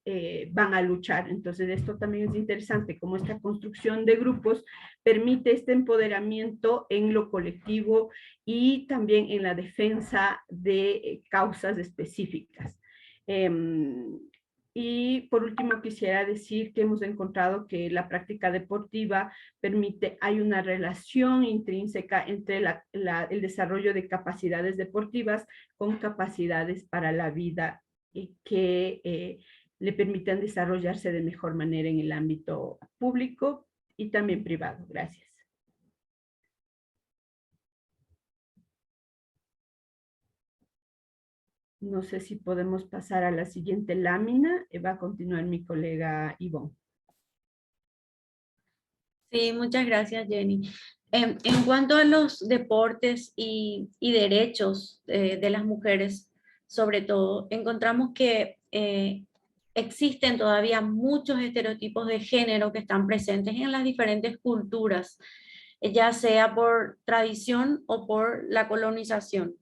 F: van a luchar. Entonces, esto también es interesante, como esta construcción de grupos permite este empoderamiento en lo colectivo y también en la defensa de causas específicas. Y por último quisiera decir que hemos encontrado que la práctica deportiva hay una relación intrínseca entre el desarrollo de capacidades deportivas con capacidades para la vida que le permitan desarrollarse de mejor manera en el ámbito público y también privado. Gracias. No sé si podemos pasar a la siguiente lámina. Va a continuar mi colega Ivonne.
E: Sí, muchas gracias, Jenny. En cuanto a los deportes y derechos de las mujeres, sobre todo, encontramos que existen todavía muchos estereotipos de género que están presentes en las diferentes culturas. ya sea por tradición o por la colonización.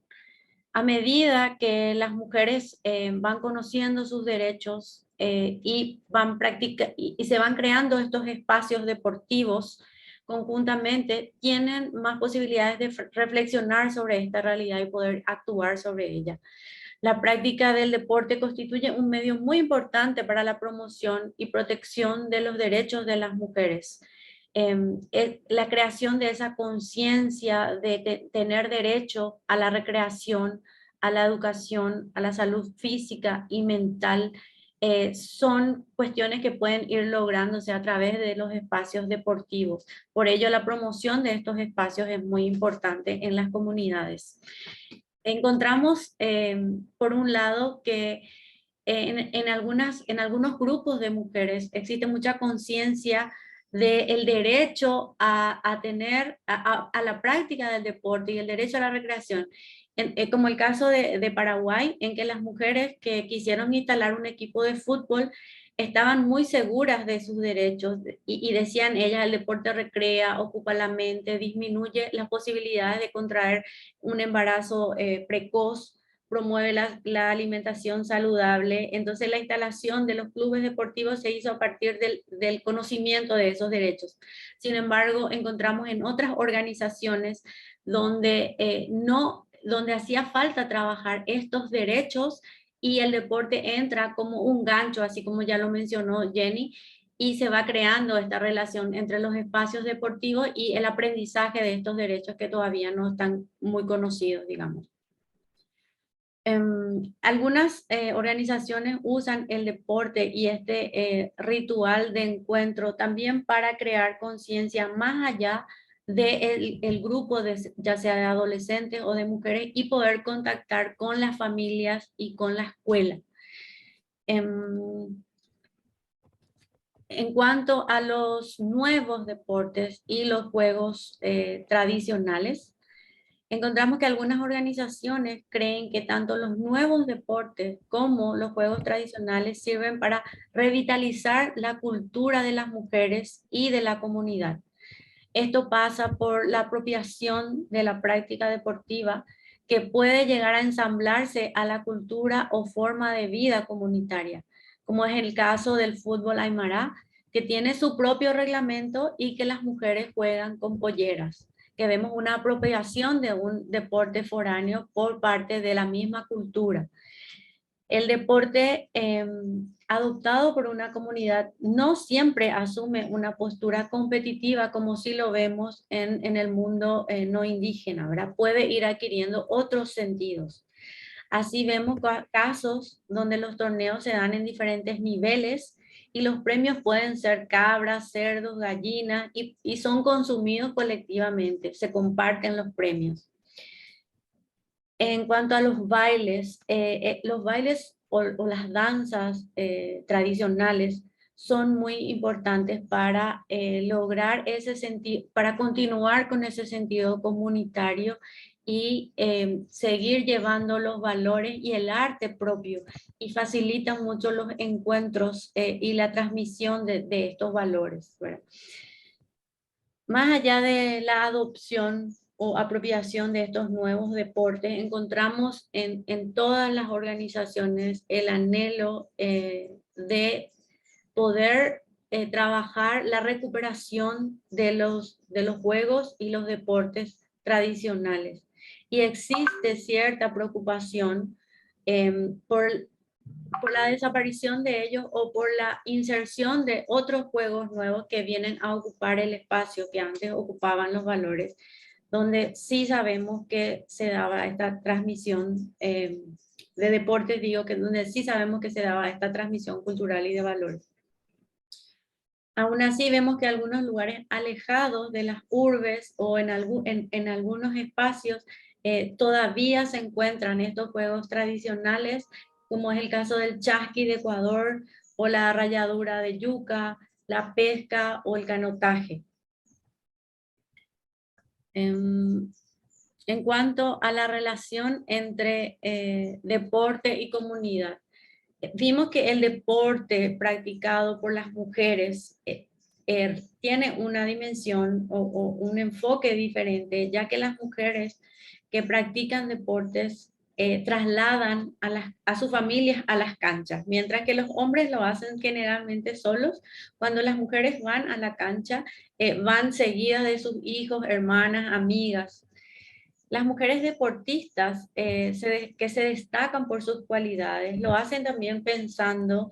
E: A medida que las mujeres van conociendo sus derechos y se van creando estos espacios deportivos conjuntamente, tienen más posibilidades de reflexionar sobre esta realidad y poder actuar sobre ella. La práctica del deporte constituye un medio muy importante para la promoción y protección de los derechos de las mujeres. La creación de esa conciencia de tener derecho a la recreación, a la educación, a la salud física y mental, son cuestiones que pueden ir lográndose a través de los espacios deportivos. Por ello, la promoción de estos espacios es muy importante en las comunidades. Encontramos, por un lado, que en algunos grupos de mujeres existe mucha conciencia del derecho a tener, a la práctica del deporte y el derecho a la recreación. Como el caso de Paraguay, en que las mujeres que quisieron instalar un equipo de fútbol estaban muy seguras de sus derechos y decían ellas, el deporte recrea, ocupa la mente, disminuye las posibilidades de contraer un embarazo precoz, promueve la alimentación saludable. Entonces la instalación de los clubes deportivos se hizo a partir del conocimiento de esos derechos. Sin embargo, encontramos en otras organizaciones donde donde hacía falta trabajar estos derechos y el deporte entra como un gancho, así como ya lo mencionó Jenny, y se va creando esta relación entre los espacios deportivos y el aprendizaje de estos derechos que todavía no están muy conocidos, digamos. Algunas organizaciones usan el deporte y este ritual de encuentro también para crear conciencia más allá del grupo, ya sea de adolescentes o de mujeres, y poder contactar con las familias y con la escuela. En cuanto a los nuevos deportes y los juegos tradicionales, encontramos que algunas organizaciones creen que tanto los nuevos deportes como los juegos tradicionales sirven para revitalizar la cultura de las mujeres y de la comunidad. Esto pasa por la apropiación de la práctica deportiva que puede llegar a ensamblarse a la cultura o forma de vida comunitaria, como es el caso del fútbol aymara, que tiene su propio reglamento y que las mujeres juegan con polleras, que vemos una apropiación de un deporte foráneo por parte de la misma cultura. El deporte adoptado por una comunidad no siempre asume una postura competitiva como si lo vemos en el mundo no indígena, ¿verdad? Puede ir adquiriendo otros sentidos. Así vemos casos donde los torneos se dan en diferentes niveles y los premios pueden ser cabras, cerdos, gallinas y son consumidos colectivamente, se comparten los premios. En cuanto a los bailes o las danzas tradicionales son muy importantes para lograr ese sentido, para continuar con ese sentido comunitario y seguir llevando los valores y el arte propio, y facilitan mucho los encuentros y la transmisión de estos valores, ¿verdad? Más allá de la adopción o apropiación de estos nuevos deportes, encontramos en todas las organizaciones el anhelo de poder trabajar la recuperación de los juegos y los deportes tradicionales. Y existe cierta preocupación por la desaparición de ellos o por la inserción de otros juegos nuevos que vienen a ocupar el espacio que antes ocupaban los valores, donde sí sabemos que se daba esta transmisión de deportes, donde sí sabemos que se daba esta transmisión cultural y de valores. Aún así vemos que algunos lugares alejados de las urbes o en algunos espacios todavía se encuentran estos juegos tradicionales, como es el caso del chasqui de Ecuador, o la ralladura de yuca, la pesca o el canotaje. En cuanto a la relación entre deporte y comunidad, vimos que el deporte practicado por las mujeres tiene una dimensión o un enfoque diferente, ya que las mujeres que practican deportes trasladan a sus familias a las canchas, mientras que los hombres lo hacen generalmente solos. Cuando las mujeres van a la cancha, van seguidas de sus hijos, hermanas, amigas. Las mujeres deportistas que se destacan por sus cualidades, lo hacen también pensando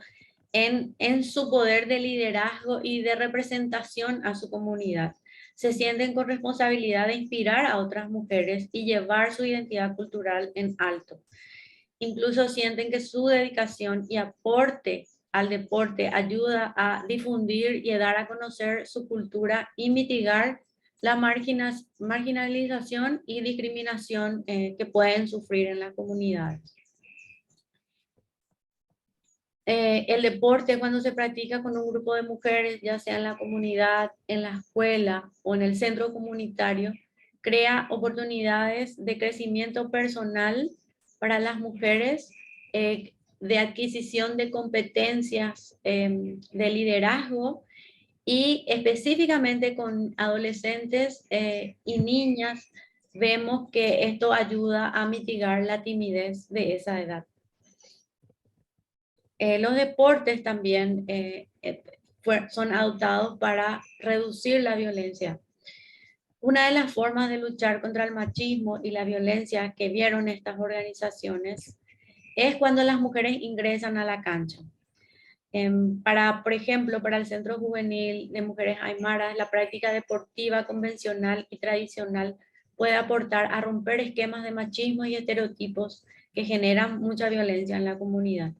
E: en su poder de liderazgo y de representación a su comunidad. Se sienten con responsabilidad de inspirar a otras mujeres y llevar su identidad cultural en alto. Incluso sienten que su dedicación y aporte al deporte ayuda a difundir y a dar a conocer su cultura y mitigar la marginalización y discriminación que pueden sufrir en las comunidades. El deporte, cuando se practica con un grupo de mujeres, ya sea en la comunidad, en la escuela o en el centro comunitario, crea oportunidades de crecimiento personal para las mujeres, de adquisición de competencias de liderazgo, y específicamente con adolescentes y niñas vemos que esto ayuda a mitigar la timidez de esa edad. Los deportes también son adoptados para reducir la violencia. Una de las formas de luchar contra el machismo y la violencia que vieron estas organizaciones es cuando las mujeres ingresan a la cancha. Por ejemplo, para el Centro Juvenil de Mujeres Aymaras, la práctica deportiva convencional y tradicional puede aportar a romper esquemas de machismo y estereotipos que generan mucha violencia en la comunidad.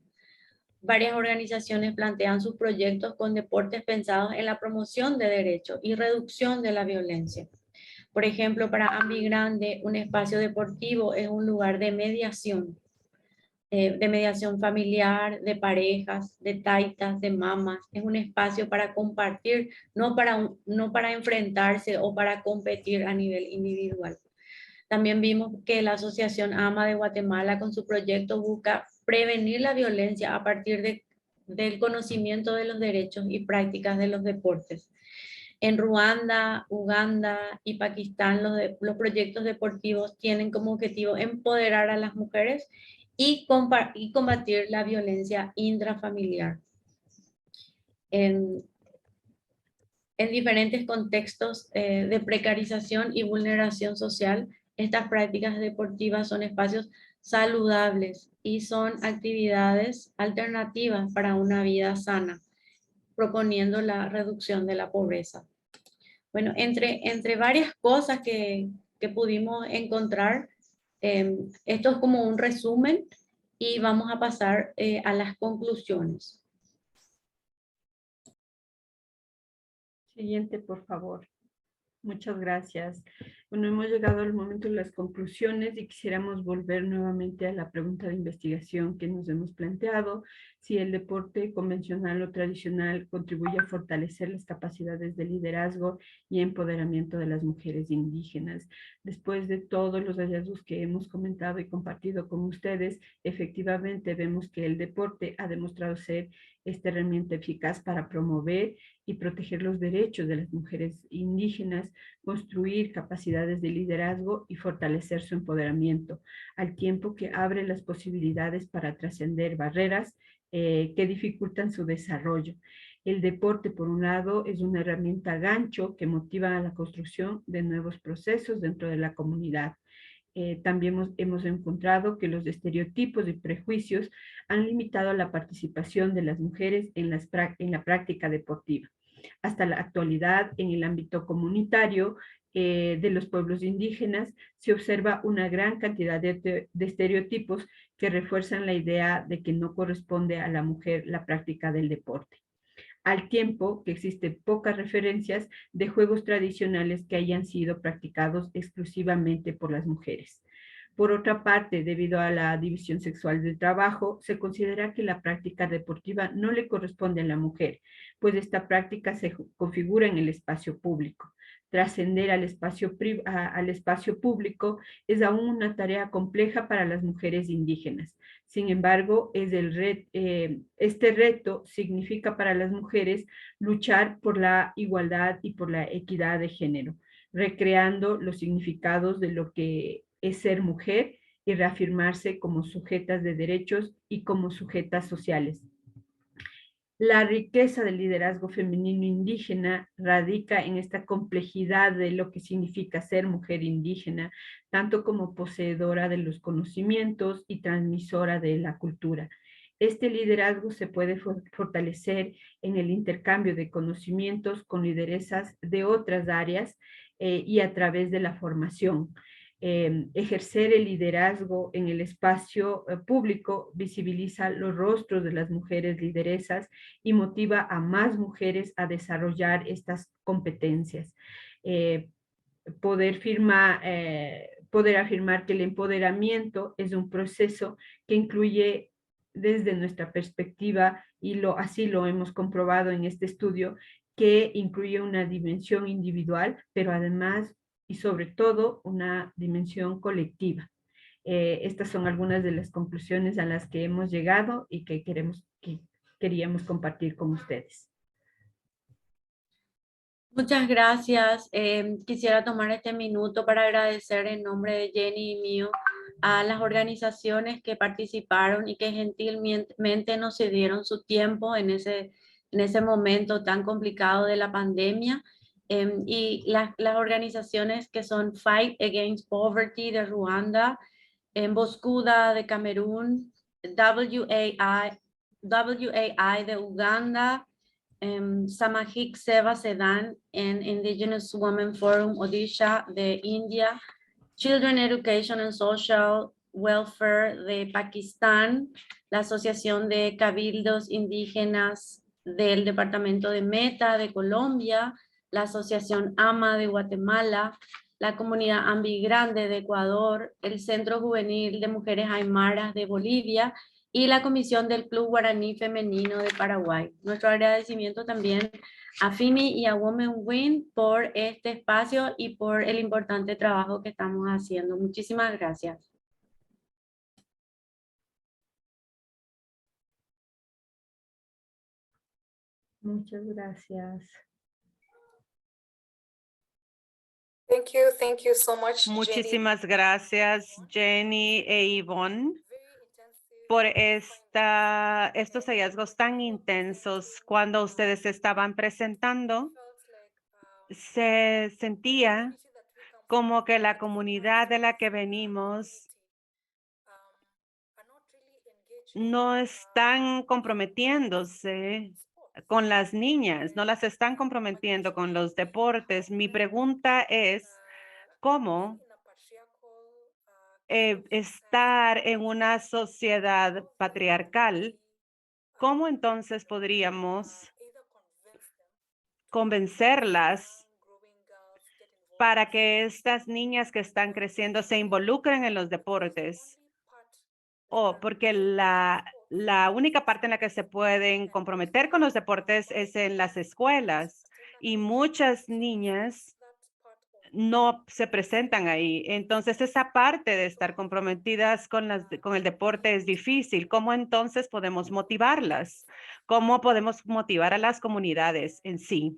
E: Varias organizaciones plantean sus proyectos con deportes pensados en la promoción de derechos y reducción de la violencia. Por ejemplo, para Ambi Grande, un espacio deportivo es un lugar de mediación familiar, de parejas, de taitas, de mamas. Es un espacio para compartir, no para enfrentarse o para competir a nivel individual. También vimos que la Asociación AMA de Guatemala con su proyecto busca prevenir la violencia a partir del conocimiento de los derechos y prácticas de los deportes. En Ruanda, Uganda y Pakistán, los proyectos deportivos tienen como objetivo empoderar a las mujeres y combatir la violencia intrafamiliar. En diferentes contextos de precarización y vulneración social, estas prácticas deportivas son espacios saludables y son actividades alternativas para una vida sana, proponiendo la reducción de la pobreza. Bueno, entre varias cosas que pudimos encontrar, esto es como un resumen y vamos a pasar a las conclusiones.
F: Siguiente, por favor. Muchas gracias. Bueno, hemos llegado al momento de las conclusiones y quisiéramos volver nuevamente a la pregunta de investigación que nos hemos planteado. Si el deporte convencional o tradicional contribuye a fortalecer las capacidades de liderazgo y empoderamiento de las mujeres indígenas. Después de todos los hallazgos que hemos comentado y compartido con ustedes, efectivamente vemos que el deporte ha demostrado ser esta herramienta eficaz para promover y proteger los derechos de las mujeres indígenas, construir capacidades de liderazgo y fortalecer su empoderamiento, al tiempo que abre las posibilidades para trascender barreras que dificultan su desarrollo. El deporte, por un lado, es una herramienta gancho que motiva a la construcción de nuevos procesos dentro de la comunidad. También hemos encontrado que los estereotipos y prejuicios han limitado la participación de las mujeres en la práctica deportiva. Hasta la actualidad, en el ámbito comunitario de los pueblos indígenas, se observa una gran cantidad de estereotipos que refuerzan la idea de que no corresponde a la mujer la práctica del deporte, al tiempo que existen pocas referencias de juegos tradicionales que hayan sido practicados exclusivamente por las mujeres. Por otra parte, debido a la división sexual del trabajo, se considera que la práctica deportiva no le corresponde a la mujer, pues esta práctica se configura en el espacio público. trascender al espacio público es aún una tarea compleja para las mujeres indígenas. Sin embargo, este reto significa para las mujeres luchar por la igualdad y por la equidad de género, recreando los significados de lo que es ser mujer y reafirmarse como sujetas de derechos y como sujetas sociales. La riqueza del liderazgo femenino indígena radica en esta complejidad de lo que significa ser mujer indígena, tanto como poseedora de los conocimientos y transmisora de la cultura. Este liderazgo se puede fortalecer en el intercambio de conocimientos con lideresas de otras áreas y a través de la formación. Ejercer el liderazgo en el espacio público visibiliza los rostros de las mujeres lideresas y motiva a más mujeres a desarrollar estas competencias. Poder afirmar que el empoderamiento es un proceso que incluye desde nuestra perspectiva, y así lo hemos comprobado en este estudio, que incluye una dimensión individual, pero además y sobre todo una dimensión colectiva. Estas son algunas de las conclusiones a las que hemos llegado y que queríamos compartir con ustedes.
E: Muchas gracias. Quisiera tomar este minuto para agradecer en nombre de Jenny y mío a las organizaciones que participaron y que gentilmente nos cedieron su tiempo en ese momento tan complicado de la pandemia. Y las organizaciones que son Fight Against Poverty de Ruanda, Boscuda de Camerún, WAI de Uganda, Samajik Seva Sedan and Indigenous Women Forum Odisha de India, Children Education and Social Welfare de Pakistán, la Asociación de Cabildos Indígenas del Departamento de Meta de Colombia, la Asociación AMA de Guatemala, la Comunidad Ambigrande de Ecuador, el Centro Juvenil de Mujeres Aymaras de Bolivia y la Comisión del Club Guaraní Femenino de Paraguay. Nuestro agradecimiento también a FIMI y a Women Win por este espacio y por el importante trabajo que estamos haciendo. Muchísimas gracias.
F: Muchas gracias.
D: Thank you so much, Jenny.
A: Muchísimas gracias, Jenny e Yvonne,
D: Very intensive.
A: por estos hallazgos tan intensos. Cuando ustedes estaban presentando,
D: Felt like
A: se sentía
D: community that we come
A: como
D: from,
A: que la
D: the
A: comunidad de la que venimos
D: are not really engaging
A: no están comprometiéndose con las niñas, no las están comprometiendo con los deportes. Mi pregunta es, ¿cómo
D: in a patriarchal
A: estar en una sociedad patriarcal? ¿Cómo entonces podríamos
D: either convince them
A: convencerlas
D: growing girls get involved
A: para que estas niñas que están creciendo se involucren en los deportes?
D: only part
A: Porque la única parte en la que se pueden comprometer con los deportes es en las escuelas y muchas niñas
D: that part of
A: no se presentan ahí. Entonces, esa parte de estar comprometidas con el deporte es difícil. ¿Cómo entonces podemos motivarlas? ¿Cómo podemos motivar a las comunidades en sí?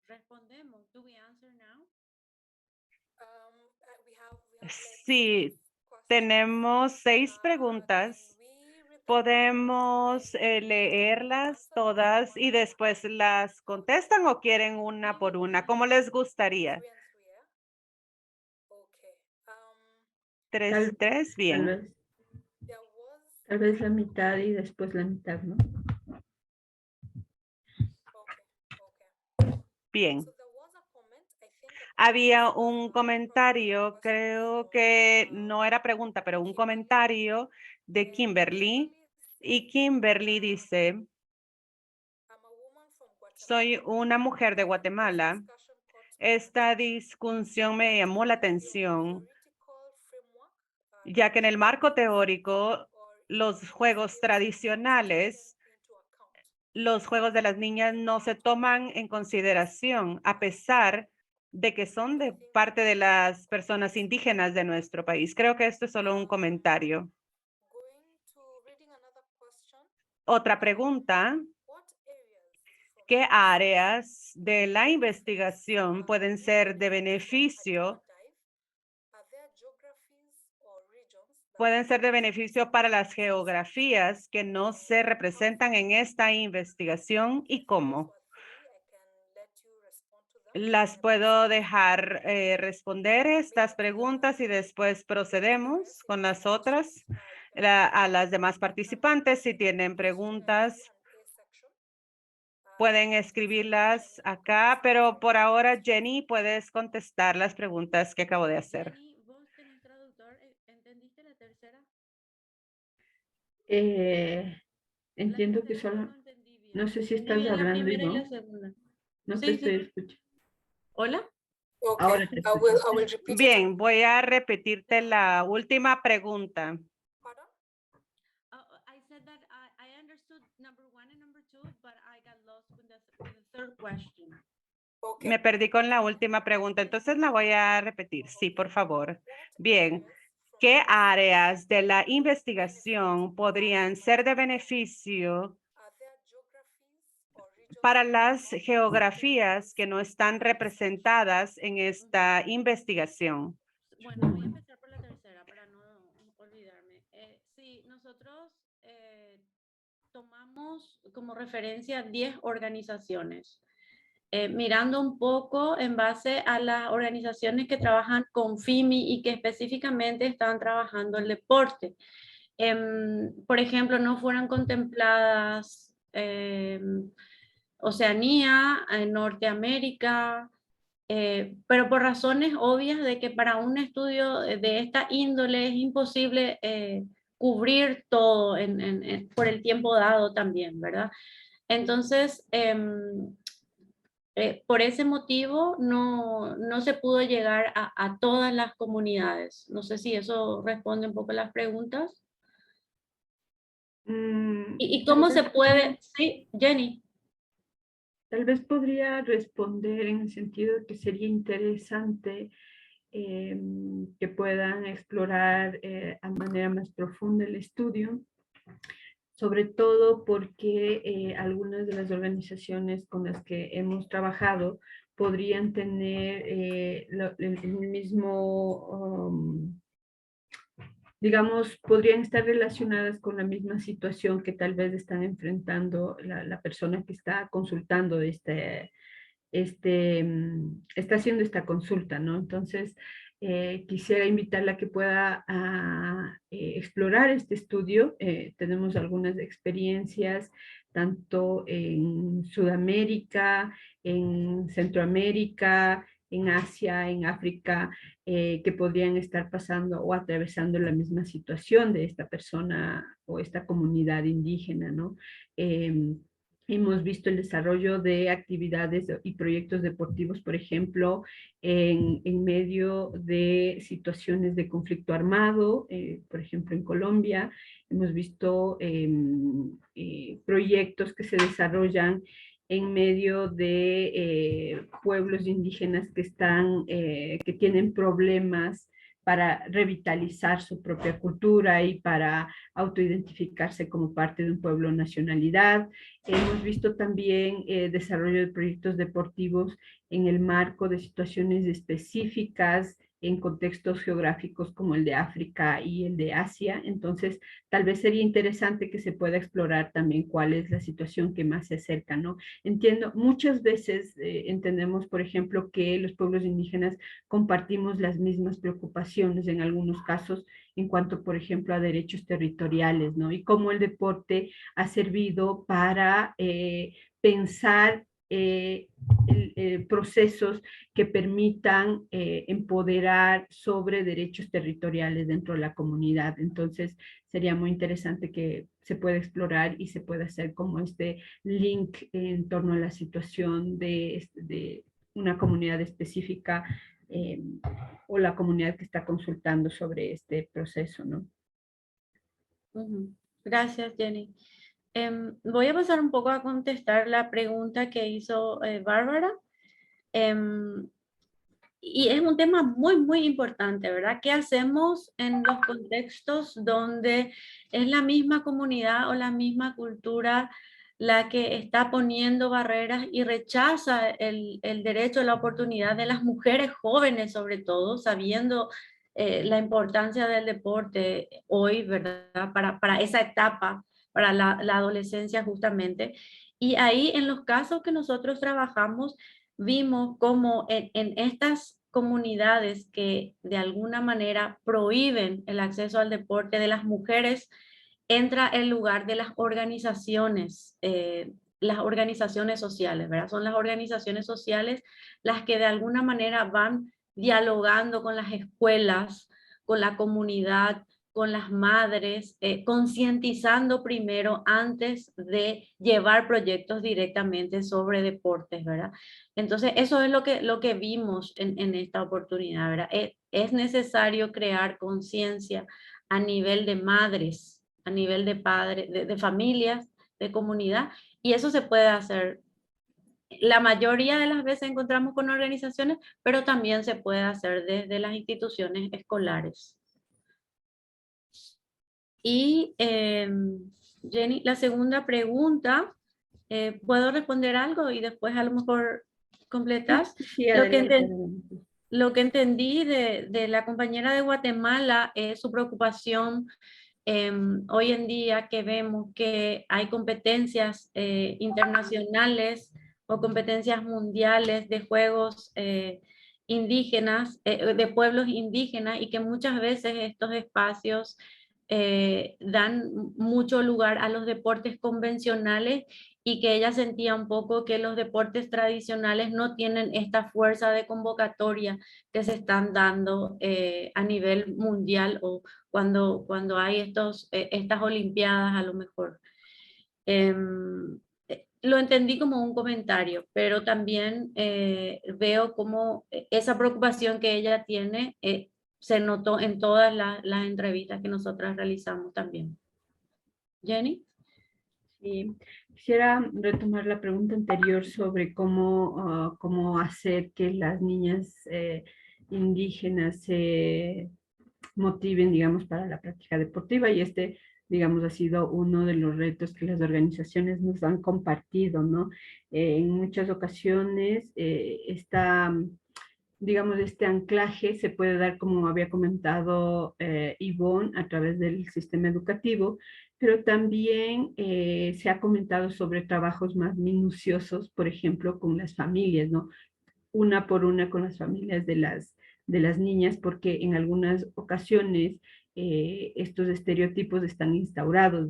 E: Respondemos. Do we answer now?
D: we have like
A: Sí, tenemos 6 preguntas. ¿Podemos leerlas todas y después las contestan o quieren una por una? ¿Cómo les gustaría? 3,
F: Tal
A: bien.
F: vez, tal vez la mitad y después la mitad, ¿no?
A: Bien. Había un comentario, creo que no era pregunta, pero un comentario de Kimberly. Y Kimberly dice, soy una mujer de Guatemala. Esta discusión me llamó la atención, ya que en el marco teórico, los juegos tradicionales los juegos de las niñas no se toman en consideración, a pesar de que son de parte de las personas indígenas de nuestro país. Creo que esto es solo un comentario.
D: Going to reading another question.
A: Otra pregunta.
D: What areas from
A: ¿Qué
D: the
A: áreas de la investigación pueden ser de beneficio?
D: Are there geographies or regions that
A: Pueden ser de beneficio para las geografías que no se representan en esta investigación y cómo. Las puedo dejar responder estas preguntas y después procedemos con las otras. A las demás participantes, si tienen preguntas, pueden escribirlas acá, pero por ahora, Jenny, puedes contestar las preguntas que acabo de hacer.
E: Jenny, ¿vos tenés traductor? ¿Entendiste la tercera?
F: Entiendo
E: La
F: que
E: tercera
F: solo,
E: no entendí bien.
F: no sé si
E: Entendí
F: estás
E: bien la
F: hablando y
E: primera y la
F: no,
E: segunda.
F: no te
E: Sí,
F: estoy
E: sí.
F: escuchando.
E: ¿Hola?
D: Okay,
F: Ahora te
D: I
F: escucho.
D: will repeat it.
A: Bien, voy a repetirte la última pregunta.
D: Pardon?
E: I said that I understood number 1 and number 2, but I got lost with the third question.
D: Okay.
A: Me perdí con la última pregunta, entonces la voy a repetir. Sí, por favor. Bien. ¿Qué áreas de la investigación podrían ser de beneficio
D: Are there geographies or regions
A: para
D: that
A: las
D: are not
A: geografías que no están representadas en esta investigación?
E: Bueno, voy a empezar por la tercera para no olvidarme. Sí, nosotros tomamos como referencia 10 organizaciones, mirando un poco en base a las organizaciones que trabajan con FIMI y que específicamente están trabajando el deporte. Por ejemplo, no fueron contempladas Oceanía, Norteamérica, pero por razones obvias de que para un estudio de esta índole es imposible cubrir todo por el tiempo dado también, ¿verdad? Entonces, por ese motivo no se pudo llegar a todas las comunidades. No sé si eso responde un poco a las preguntas. ¿Y
F: Tal
E: cómo
F: vez
E: se puede? Sí, Jenny.
F: Tal vez podría responder en el sentido de que sería interesante que puedan explorar a manera más profunda el estudio, sobre todo porque algunas de las organizaciones con las que hemos trabajado podrían tener el mismo, digamos, podrían estar relacionadas con la misma situación que tal vez están enfrentando la persona que está consultando está haciendo esta consulta, ¿no? Entonces, quisiera invitarla a que pueda explorar este estudio. Tenemos algunas experiencias tanto en Sudamérica, en Centroamérica, en Asia, en África, que podrían estar pasando o atravesando la misma situación de esta persona o esta comunidad indígena, ¿no? Hemos visto el desarrollo de actividades y proyectos deportivos, por ejemplo, en medio de situaciones de conflicto armado, por ejemplo, en Colombia. Hemos visto proyectos que se desarrollan en medio de pueblos indígenas que tienen problemas para revitalizar su propia cultura y para autoidentificarse como parte de un pueblo nacionalidad. Hemos visto también desarrollo de proyectos deportivos en el marco de situaciones específicas en contextos geográficos como el de África y el de Asia. Entonces, tal vez sería interesante que se pueda explorar también cuál es la situación que más se acerca, ¿no? Entiendo, muchas veces entendemos, por ejemplo, que los pueblos indígenas compartimos las mismas preocupaciones en algunos casos en cuanto, por ejemplo, a derechos territoriales, ¿no? Y cómo el deporte ha servido para pensar procesos que permitan empoderar sobre derechos territoriales dentro de la comunidad. Entonces, sería muy interesante que se pueda explorar y se pueda hacer como este link en torno a la situación de una comunidad específica o la comunidad que está consultando sobre este proceso, ¿no?
E: Gracias, Jenny. Voy a pasar un poco a contestar la pregunta que hizo Bárbara. Y es un tema muy, muy importante, ¿verdad? ¿Qué hacemos en los contextos donde es la misma comunidad o la misma cultura la que está poniendo barreras y rechaza el derecho a la oportunidad de las mujeres jóvenes, sobre todo, sabiendo la importancia del deporte hoy, ¿verdad? Para esa etapa, para la adolescencia justamente. Y ahí en los casos que nosotros trabajamos, vimos cómo en estas comunidades que de alguna manera prohíben el acceso al deporte de las mujeres, entra el lugar de las organizaciones sociales, ¿verdad? Son las organizaciones sociales las que de alguna manera van dialogando con las escuelas, con la comunidad, con las madres, concientizando primero antes de llevar proyectos directamente sobre deportes, ¿verdad? Entonces, eso es lo que vimos en esta oportunidad, ¿verdad? Es necesario crear conciencia a nivel de madres, a nivel de padres, de familias, de comunidad, y eso se puede hacer. La mayoría de las veces encontramos con organizaciones, pero también se puede hacer desde las instituciones escolares. Y Jenny, la segunda pregunta, ¿puedo responder algo y después a lo mejor completas?
F: Sí,
E: Lo que,
F: adelante,
E: enten-
F: adelante.
E: lo que entendí de la compañera de Guatemala es su preocupación hoy en día que vemos que hay competencias internacionales o competencias mundiales de juegos indígenas, de pueblos indígenas, y que muchas veces estos espacios dan mucho lugar a los deportes convencionales, y que ella sentía un poco que los deportes tradicionales no tienen esta fuerza de convocatoria que se están dando a nivel mundial, o cuando hay estas olimpiadas a lo mejor. Lo entendí como un comentario, pero también veo como esa preocupación que ella tiene se notó en todas las entrevistas que nosotras realizamos también. Jenny.
F: Sí, quisiera retomar la pregunta anterior sobre cómo hacer que las niñas indígenas se motiven, digamos, para la práctica deportiva, y digamos, ha sido uno de los retos que las organizaciones nos han compartido, ¿no? En muchas ocasiones digamos, este anclaje se puede dar, como había comentado Ivonne, a través del sistema educativo, pero también se ha comentado sobre trabajos más minuciosos, por ejemplo, con las familias, ¿no? Una por una con las familias de las niñas, porque en algunas ocasiones estos estereotipos están instaurados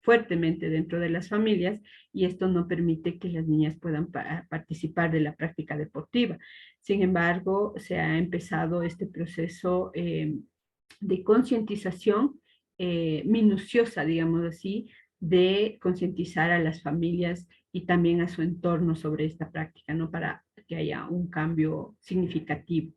F: fuertemente dentro de las familias, y esto no permite que las niñas puedan participar de la práctica deportiva. Sin embargo, se ha empezado este proceso de concientización minuciosa, digamos así, de concientizar a las familias y también a su entorno sobre esta práctica, ¿no? Para que haya un cambio significativo.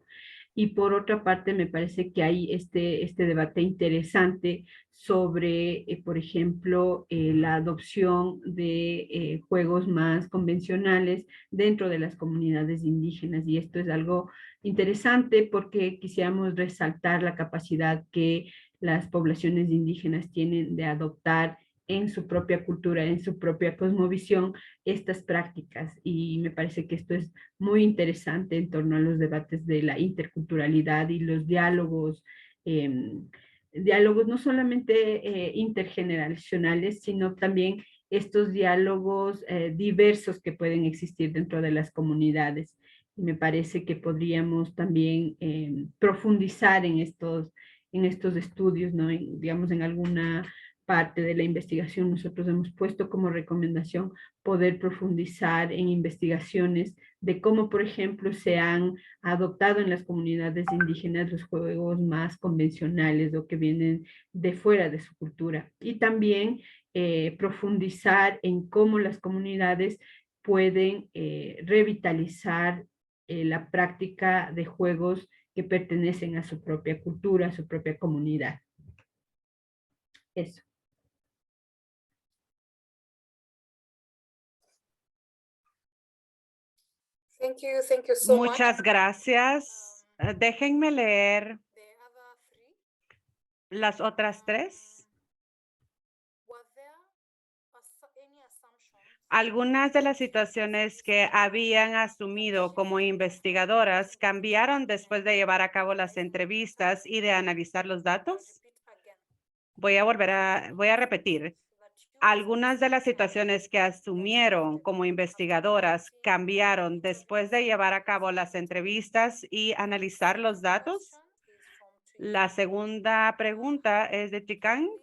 F: Y por otra parte, me parece que hay este debate interesante sobre, por ejemplo, la adopción de juegos más convencionales dentro de las comunidades indígenas. Y esto es algo interesante porque quisiéramos resaltar la capacidad que las poblaciones indígenas tienen de adoptar en su propia cultura, en su propia cosmovisión, estas prácticas. Y me parece que esto es muy interesante en torno a los debates de la interculturalidad y los diálogos, diálogos no solamente intergeneracionales, sino también estos diálogos diversos que pueden existir dentro de las comunidades. Y me parece que podríamos también profundizar en estos estudios, ¿no? Digamos, en alguna parte de la investigación nosotros hemos puesto como recomendación poder profundizar en investigaciones de cómo, por ejemplo, se han adoptado en las comunidades indígenas los juegos más convencionales o que vienen de fuera de su cultura. Y también profundizar en cómo las comunidades pueden revitalizar la práctica de juegos que pertenecen a su propia cultura, a su propia comunidad. Eso.
D: Thank you so much.
A: Muchas gracias. Déjenme leer
D: The other three,
A: las otras tres.
D: were there any assumptions
A: Algunas de las situaciones que habían asumido como investigadoras cambiaron después de llevar a cabo las entrevistas y de analizar los datos.
D: repeat again?
A: Voy a repetir.
D: That you
A: Algunas de las situaciones que asumieron como investigadoras cambiaron después de llevar a cabo las entrevistas y analizar los datos.
D: question is from Tui.
A: La segunda pregunta es de Chican.
D: We ensure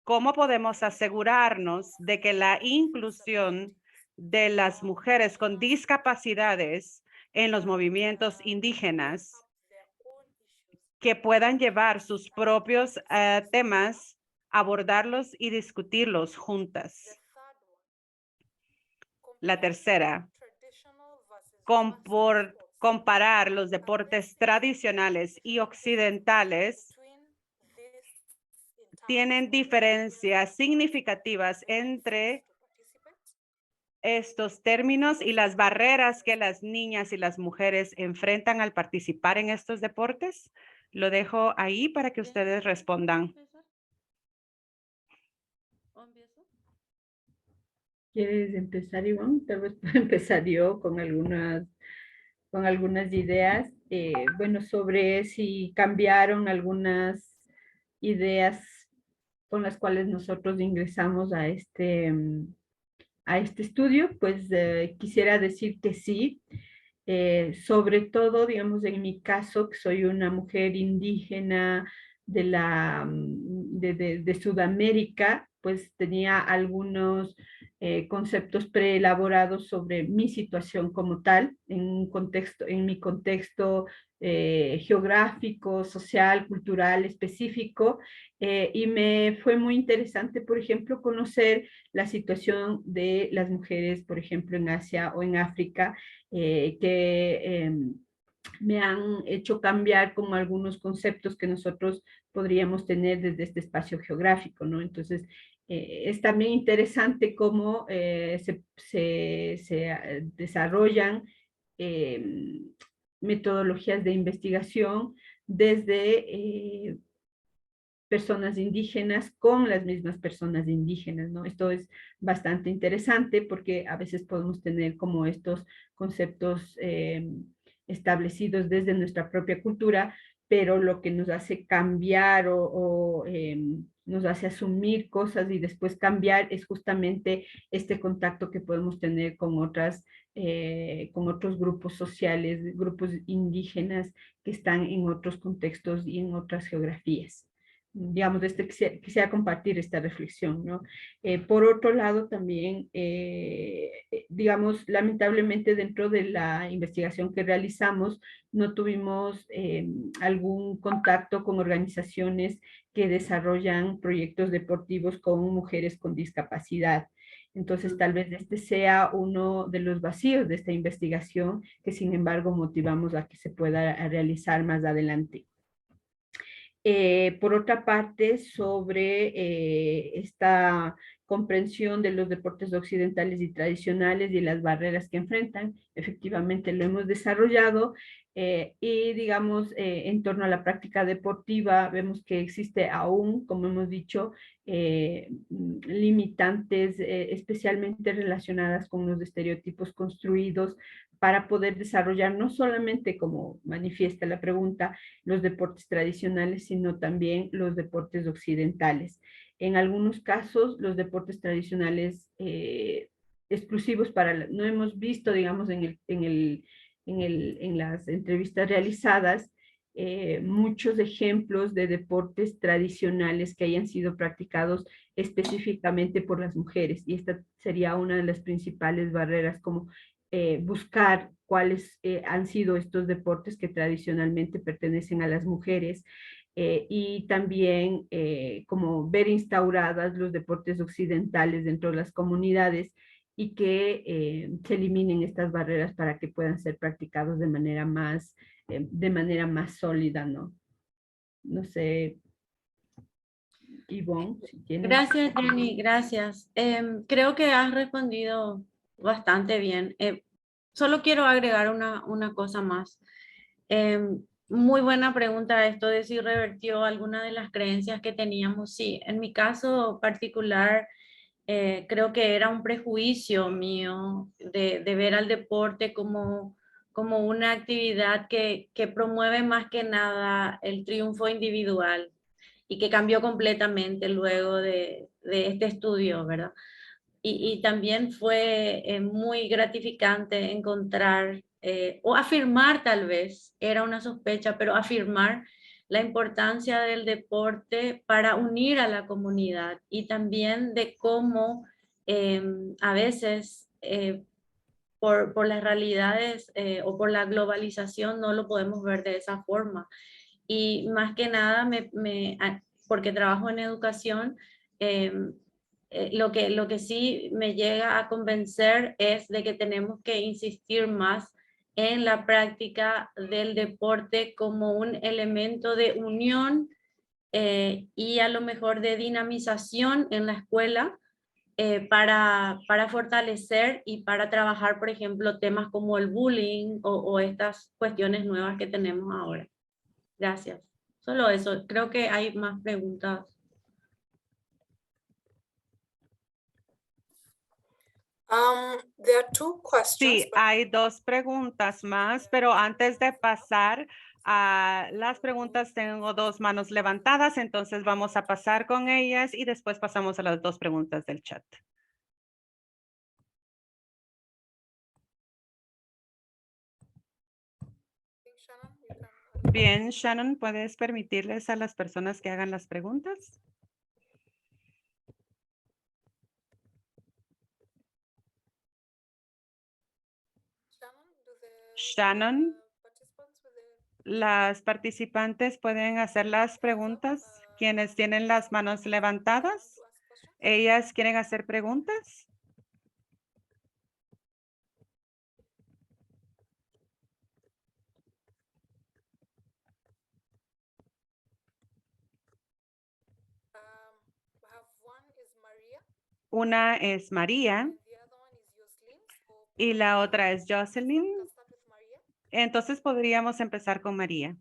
A: ¿Cómo podemos asegurarnos de que la inclusión de las mujeres con discapacidades en los movimientos indígenas
D: their own issues.
A: que puedan llevar sus propios temas, abordarlos y discutirlos
D: The
A: juntas?
D: third one.
A: La tercera,
D: Traditional versus Western sports
A: comparar los deportes tradicionales y occidentales
D: between this in terms
A: tienen
D: of
A: diferencias significativas entre
D: to participate.
A: estos términos y las barreras que las niñas y las mujeres enfrentan al participar en estos deportes. Lo dejo ahí para que ustedes respondan.
F: ¿Quieres empezar, Ivonne? Tal vez puedo empezar yo con algunas ideas. Bueno, sobre si cambiaron algunas ideas con las cuales nosotros ingresamos a este estudio, pues quisiera decir que sí. Sobre todo, digamos, en mi caso, que soy una mujer indígena de Sudamérica, pues tenía algunos conceptos preelaborados sobre mi situación como tal, en mi contexto geográfico, social, cultural específico, y me fue muy interesante, por ejemplo, conocer la situación de las mujeres, por ejemplo, en Asia o en África, que me han hecho cambiar como algunos conceptos que nosotros podríamos tener desde este espacio geográfico, ¿no? Entonces, es también interesante cómo se desarrollan metodologías de investigación desde personas indígenas con las mismas personas indígenas, ¿no? Esto es bastante interesante porque a veces podemos tener como estos conceptos establecidos desde nuestra propia cultura, pero lo que nos hace cambiar o nos hace asumir cosas y después cambiar es justamente este contacto que podemos tener con otros grupos sociales, grupos indígenas que están en otros contextos y en otras geografías. Digamos, quisiera compartir esta reflexión, ¿no? Por otro lado, también, digamos, lamentablemente dentro de la investigación que realizamos, no tuvimos algún contacto con organizaciones que desarrollan proyectos deportivos con mujeres con discapacidad. Entonces, tal vez este sea uno de los vacíos de esta investigación que, sin embargo, motivamos a que se pueda realizar más adelante. Por otra parte, sobre esta comprensión de los deportes occidentales y tradicionales y las barreras que enfrentan, efectivamente lo hemos desarrollado y digamos en torno a la práctica deportiva vemos que existe aún, como hemos dicho, limitantes especialmente relacionadas con los estereotipos construidos para poder desarrollar no solamente, como manifiesta la pregunta, los deportes tradicionales, sino también los deportes occidentales. En algunos casos, los deportes tradicionales exclusivos no hemos visto, digamos, en las entrevistas realizadas, muchos ejemplos de deportes tradicionales que hayan sido practicados específicamente por las mujeres. Y esta sería una de las principales barreras, como buscar cuáles han sido estos deportes que tradicionalmente pertenecen a las mujeres y también como ver instauradas los deportes occidentales dentro de las comunidades y que se eliminen estas barreras para que puedan ser practicados de manera más sólida, ¿no? No sé, Ivonne, si tienes...
E: Gracias, Jenny, gracias. Creo que has respondido bastante bien. solo quiero agregar una cosa más. Muy buena pregunta esto de si revertió alguna de las creencias que teníamos. Sí, en mi caso particular, creo que era un prejuicio mío de ver al deporte como una actividad que promueve más que nada el triunfo individual y que cambió completamente luego de este estudio, ¿verdad? Y también fue muy gratificante encontrar o afirmar, tal vez, era una sospecha, pero afirmar la importancia del deporte para unir a la comunidad y también de cómo a veces por las realidades o por la globalización no lo podemos ver de esa forma. Y más que nada, porque trabajo en educación, lo que sí me llega a convencer es de que tenemos que insistir más en la práctica del deporte como un elemento de unión y a lo mejor de dinamización en la escuela para fortalecer y para trabajar, por ejemplo, temas como el bullying o estas cuestiones nuevas que tenemos ahora. Gracias. Solo eso. Creo que hay más preguntas.
D: There are two questions.
A: Sí, hay dos preguntas más, pero antes de pasar a las preguntas, tengo dos manos levantadas, entonces vamos a pasar con ellas y después pasamos a las dos preguntas del chat.
D: Shannon, you can-
A: Bien, Shannon, ¿puedes permitirles a las personas que hagan las preguntas? Shannon, las participantes pueden hacer las preguntas. Quienes tienen las manos levantadas, ¿ellas quieren hacer preguntas?
D: I have one is Maria,
A: Una es María
D: and the other one is Yoslin. So
A: y la otra es Jocelyn.
D: let's start with Maria.
A: Entonces podríamos empezar con María.
D: And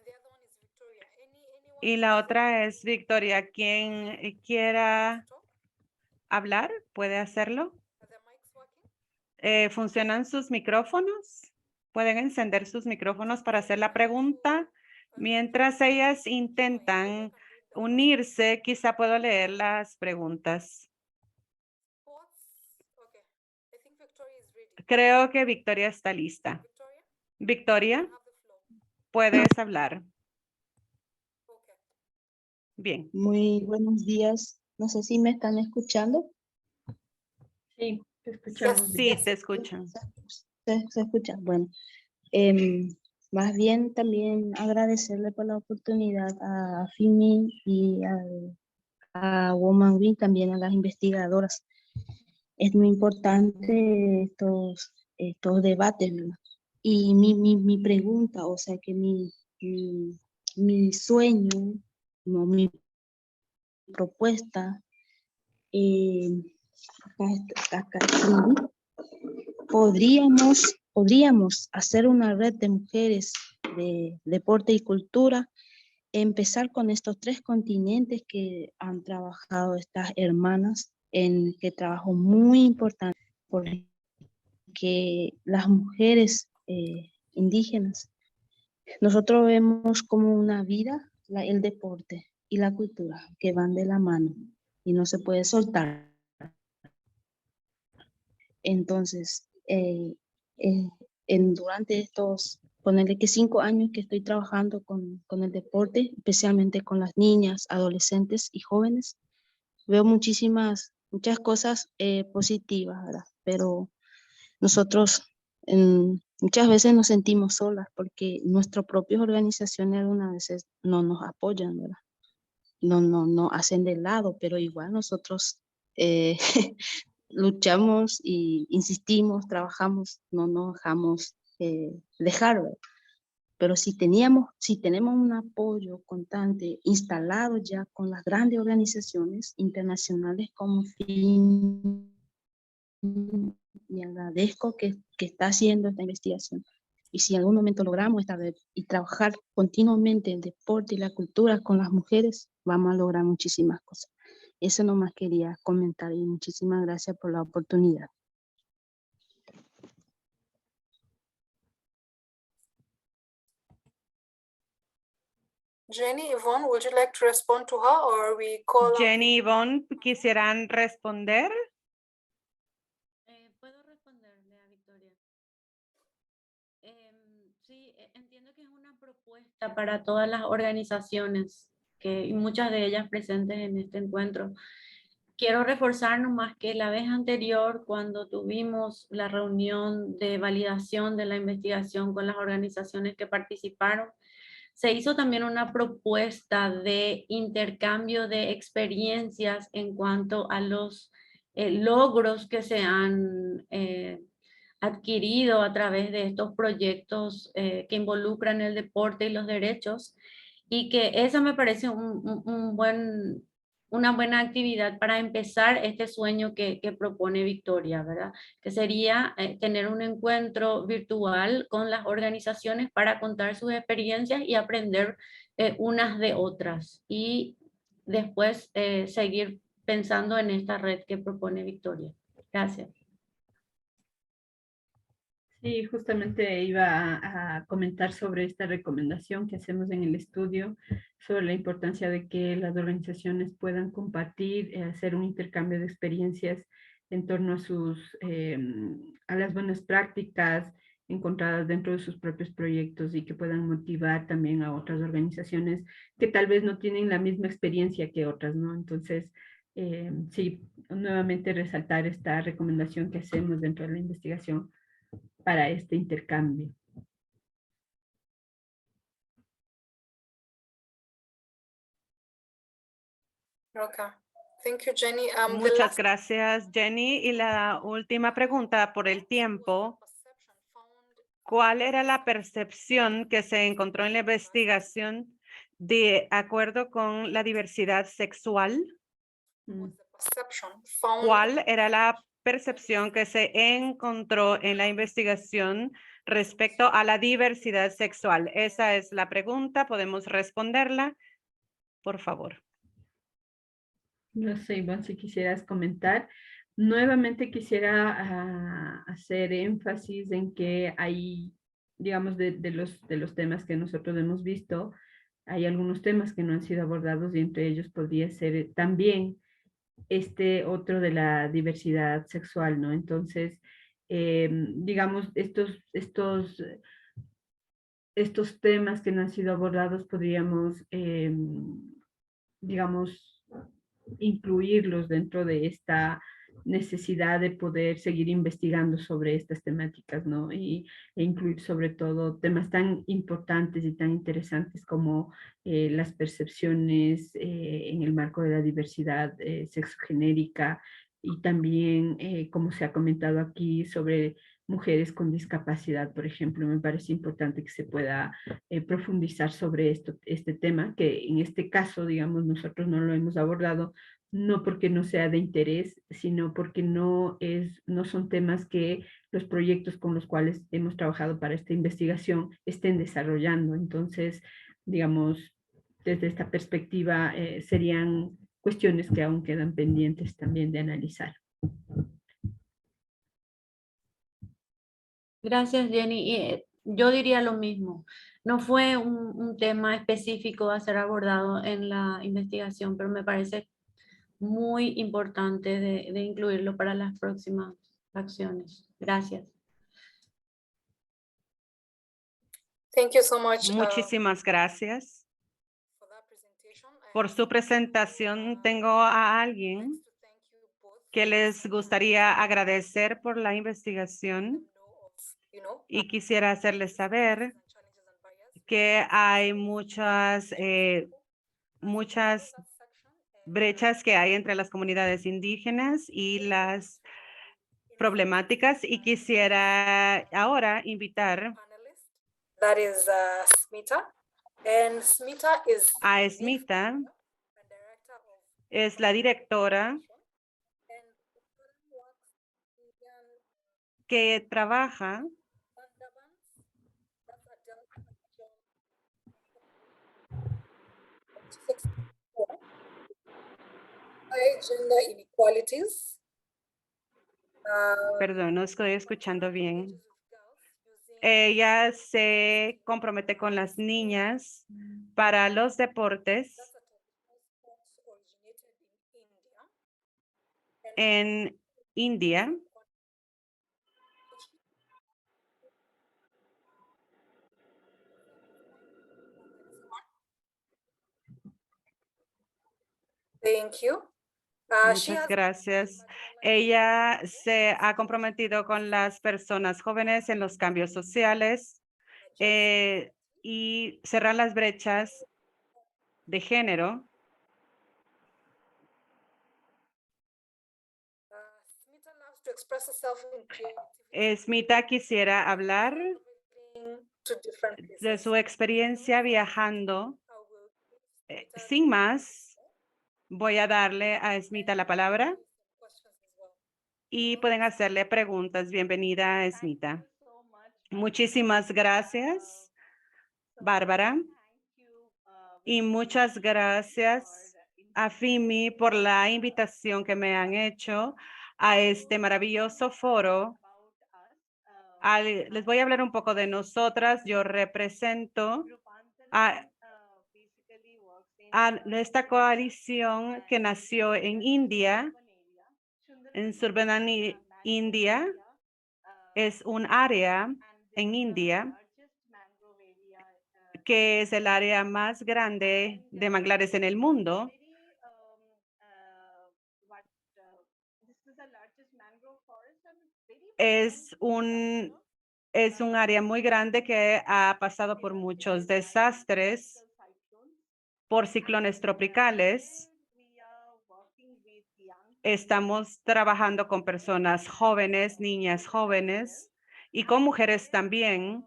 D: the other one is Victoria. Anyone
A: Y
D: who
A: la
D: has
A: otra es Victoria. Quien quiera
D: talk?
A: hablar, puede hacerlo.
D: Are the mics working?
A: ¿Funcionan sus micrófonos? Pueden encender sus micrófonos para hacer la pregunta. Mientras ellas intentan unirse, quizá puedo leer las preguntas.
D: Sports. Okay. I think Victoria is ready.
A: Creo que Victoria está lista.
D: Victoria,
A: Victoria,
D: you have the floor.
A: puedes hablar.
D: Okay.
A: Bien.
G: Muy buenos días. No sé si me están escuchando.
F: Sí, te escuchamos.
A: Sí, te escuchan.
G: Se escucha. Bueno, más bien también agradecerle por la oportunidad a FIMI y a Woman Win, también a las investigadoras. Es muy importante estos debates, ¿verdad? Y mi pregunta, o sea que mi sueño, no, mi propuesta, acá escribí, podríamos hacer una red de mujeres de deporte y cultura, empezar con estos 3 continentes que han trabajado estas hermanas, en que trabajo muy importante, porque las mujeres indígenas, nosotros vemos como una vida el deporte y la cultura, que van de la mano y no se puede soltar. Entonces, durante estos, ponerle que 5 años que estoy trabajando con el deporte, especialmente con las niñas, adolescentes y jóvenes, veo muchas cosas positivas, ¿verdad? Pero nosotros muchas veces nos sentimos solas porque nuestras propias organizaciones algunas veces no nos apoyan, ¿verdad? No hacen de lado, pero igual nosotros luchamos y insistimos, trabajamos, no nos dejamos dejar, ¿verdad? Pero si tenemos un apoyo constante instalado ya con las grandes organizaciones internacionales como FIN, y agradezco que está haciendo esta investigación. Y si en algún momento logramos esta vez y trabajar continuamente el deporte y la cultura con las mujeres, vamos a lograr muchísimas cosas. Eso nomás quería comentar y muchísimas gracias por la oportunidad.
D: Jenny, Yvonne, would you like to respond to her or we call up
A: Jenny y Yvonne, ¿quisieran responder?
E: Puedo responderle a Victoria. Sí, entiendo que es una propuesta para todas las organizaciones y muchas de ellas presentes en este encuentro. Quiero reforzar nomás que la vez anterior, cuando tuvimos la reunión de validación de la investigación con las organizaciones que participaron, se hizo también una propuesta de intercambio de experiencias en cuanto a los logros que se han adquirido a través de estos proyectos que involucran el deporte y los derechos, y que esa me parece una buena actividad para empezar este sueño que propone Victoria, ¿verdad? Que sería tener un encuentro virtual con las organizaciones para contar sus experiencias y aprender unas de otras, y después seguir pensando en esta red que propone Victoria. Gracias.
F: Sí, justamente iba a comentar sobre esta recomendación que hacemos en el estudio sobre la importancia de que las organizaciones puedan compartir, hacer un intercambio de experiencias en torno a las buenas prácticas encontradas dentro de sus propios proyectos y que puedan motivar también a otras organizaciones que tal vez no tienen la misma experiencia que otras, ¿no? Entonces, sí, nuevamente resaltar esta recomendación que hacemos dentro de la investigación para este intercambio.
D: Okay. Thank you, Jenny.
A: Muchas gracias, Jenny. Y la última pregunta por el tiempo. ¿Cuál era la percepción que se encontró en la investigación de acuerdo con la diversidad sexual? ¿Cuál era la percepción que se encontró en la investigación respecto a la diversidad sexual? Esa es la pregunta. ¿Podemos responderla? Por favor.
F: No sé, Ivonne, si quisieras comentar. Nuevamente quisiera hacer énfasis en que hay, digamos, de los temas que nosotros hemos visto, hay algunos temas que no han sido abordados y entre ellos podría ser también este otro de la diversidad sexual, ¿no? Entonces, digamos, estos temas que no han sido abordados podríamos, digamos, incluirlos dentro de esta necesidad de poder seguir investigando sobre estas temáticas, ¿no? E incluir sobre todo temas tan importantes y tan interesantes como las percepciones en el marco de la diversidad sexogenérica, y también, como se ha comentado aquí, sobre mujeres con discapacidad, por ejemplo. Me parece importante que se pueda profundizar sobre este tema, que en este caso, digamos, nosotros no lo hemos abordado, no porque no sea de interés, sino porque no son temas que los proyectos con los cuales hemos trabajado para esta investigación estén desarrollando. Entonces, digamos, desde esta perspectiva, serían cuestiones que aún quedan pendientes también de analizar.
E: Gracias, Jenny. Yo diría lo mismo. No fue un tema específico a ser abordado en la investigación, pero me parece muy importante de incluirlo para las próximas acciones. Gracias.
D: Thank you so much.
A: Muchísimas gracias por su presentación. Tengo a alguien que les gustaría agradecer por la investigación y quisiera hacerles saber que hay muchas brechas que hay entre las comunidades indígenas y las problemáticas, y quisiera ahora invitar
D: that is Smita. And Smita is
A: A
D: the
A: Smita
D: and director of
A: es la directora
D: and works in
A: que trabaja
D: Sundarbans. That's a Delta gender inequalities.
A: Perdón, no estoy escuchando bien.
D: Engages with girls using
A: Ella se compromete con las niñas para los deportes
D: that's a traditional sports originated in India.
A: en India.
D: Thank you. She
A: Muchas
D: has
A: gracias. Ella se ha comprometido con las personas jóvenes en los cambios sociales y cerrar las brechas de género.
D: Smita loves to express herself in creativity
A: Smita quisiera hablar
D: to different
A: de
D: places.
A: su experiencia viajando.
D: I will give Smita
A: Sin más, voy a darle a Smita la palabra
D: questions as well.
A: y pueden hacerle preguntas. Bienvenida, Smita. Muchísimas gracias, Bárbara. Y muchas gracias a FIMI por la invitación que me han hecho a este maravilloso foro. Les voy a hablar un poco de nosotras. Yo represento a esta coalición que nació en India, en Surbanani, India. Es un área en India que es el área más grande de manglares en el mundo. Es un área muy grande que ha pasado por muchos desastres, por ciclones tropicales. Estamos trabajando con personas jóvenes, niñas jóvenes y con mujeres también.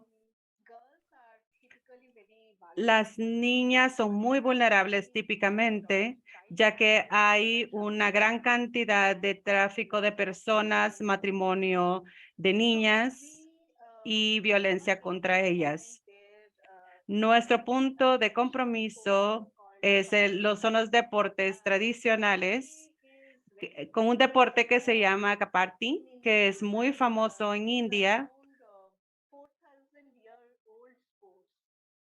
A: Las niñas son muy vulnerables típicamente, ya que hay una gran cantidad de tráfico de personas, matrimonio de niñas y violencia contra ellas. Nuestro punto de compromiso son los deportes tradicionales, con un deporte que se llama Kapati, que es muy famoso en India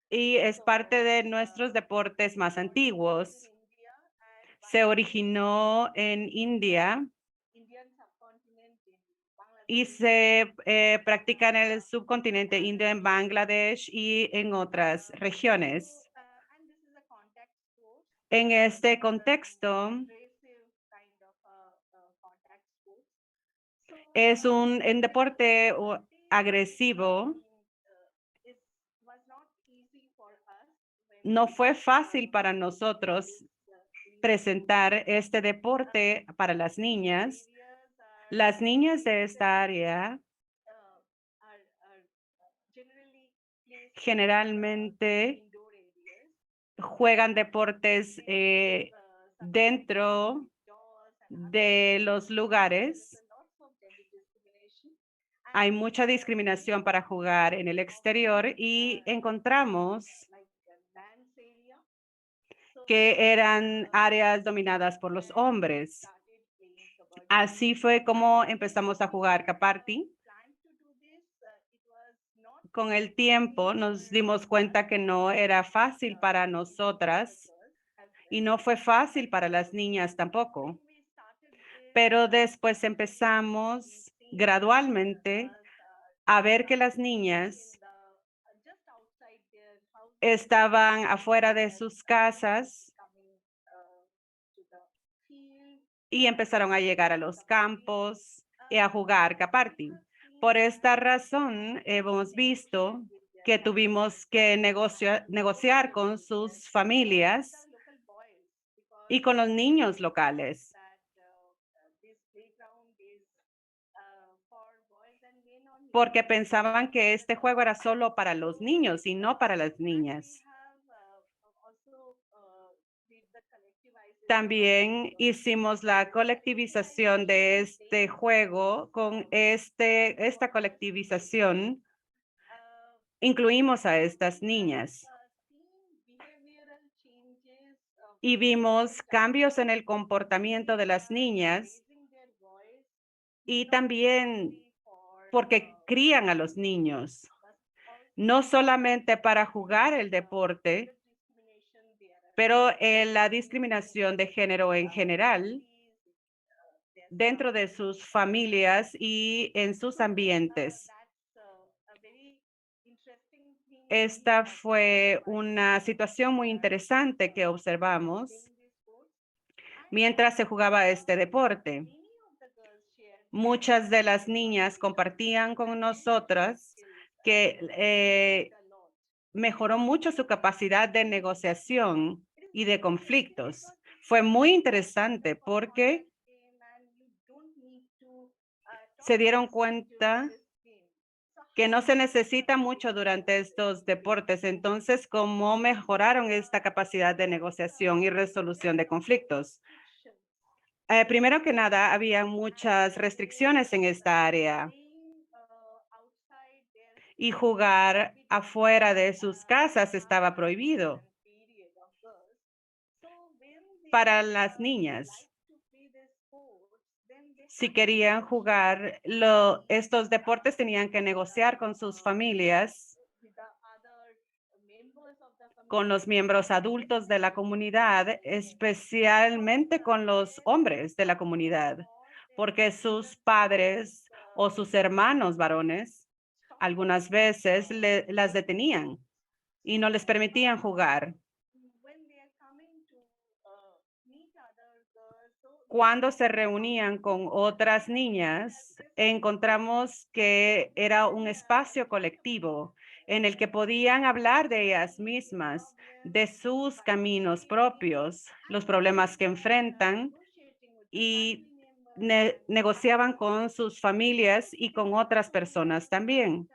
A: y es parte de nuestros deportes más antiguos. Se originó en India y se practica en el subcontinente indio, en Bangladesh y en otras regiones. En este contexto, es un deporte agresivo. No fue fácil para nosotros presentar este deporte para las niñas. Las niñas de esta área generalmente juegan deportes dentro de los lugares. Hay mucha discriminación para jugar en el exterior y encontramos que eran áreas dominadas por los hombres. Así fue como empezamos a jugar Kapati. Con el tiempo nos dimos cuenta que no era fácil para nosotras y no fue fácil para las niñas tampoco. Pero después empezamos gradualmente a ver que las niñas estaban afuera de sus casas y empezaron a llegar a los campos y a jugar Kapati. Por esta razón, hemos visto que tuvimos que negociar con sus familias y con los niños locales. porque pensaban que este juego era solo para los niños y no para las niñas. También hicimos la colectivización de este juego. Con esta colectivización incluimos a estas niñas y vimos cambios en el comportamiento de las niñas y también porque crían a los niños, no solamente para jugar el deporte, pero la discriminación de género en general dentro de sus familias y en sus ambientes. Esta fue una situación muy interesante que observamos mientras se jugaba este deporte. Muchas de las niñas compartían con nosotras que mejoró mucho su capacidad de negociación y de conflictos. Fue muy interesante porque se dieron cuenta que no se necesita mucho durante estos deportes. Entonces, ¿cómo mejoraron esta capacidad de negociación y resolución de conflictos? Primero que nada, había muchas restricciones en esta área y jugar afuera de sus casas estaba prohibido para las niñas. Si querían jugar estos deportes, tenían que negociar con sus familias, con los miembros adultos de la comunidad, especialmente con los hombres de la comunidad, porque sus padres o sus hermanos varones algunas veces las detenían y no les permitían jugar. Cuando se reunían con otras niñas, encontramos que era un espacio colectivo en el que podían hablar de ellas mismas, de sus caminos propios, los problemas que enfrentan y negociaban con sus familias y con otras personas también.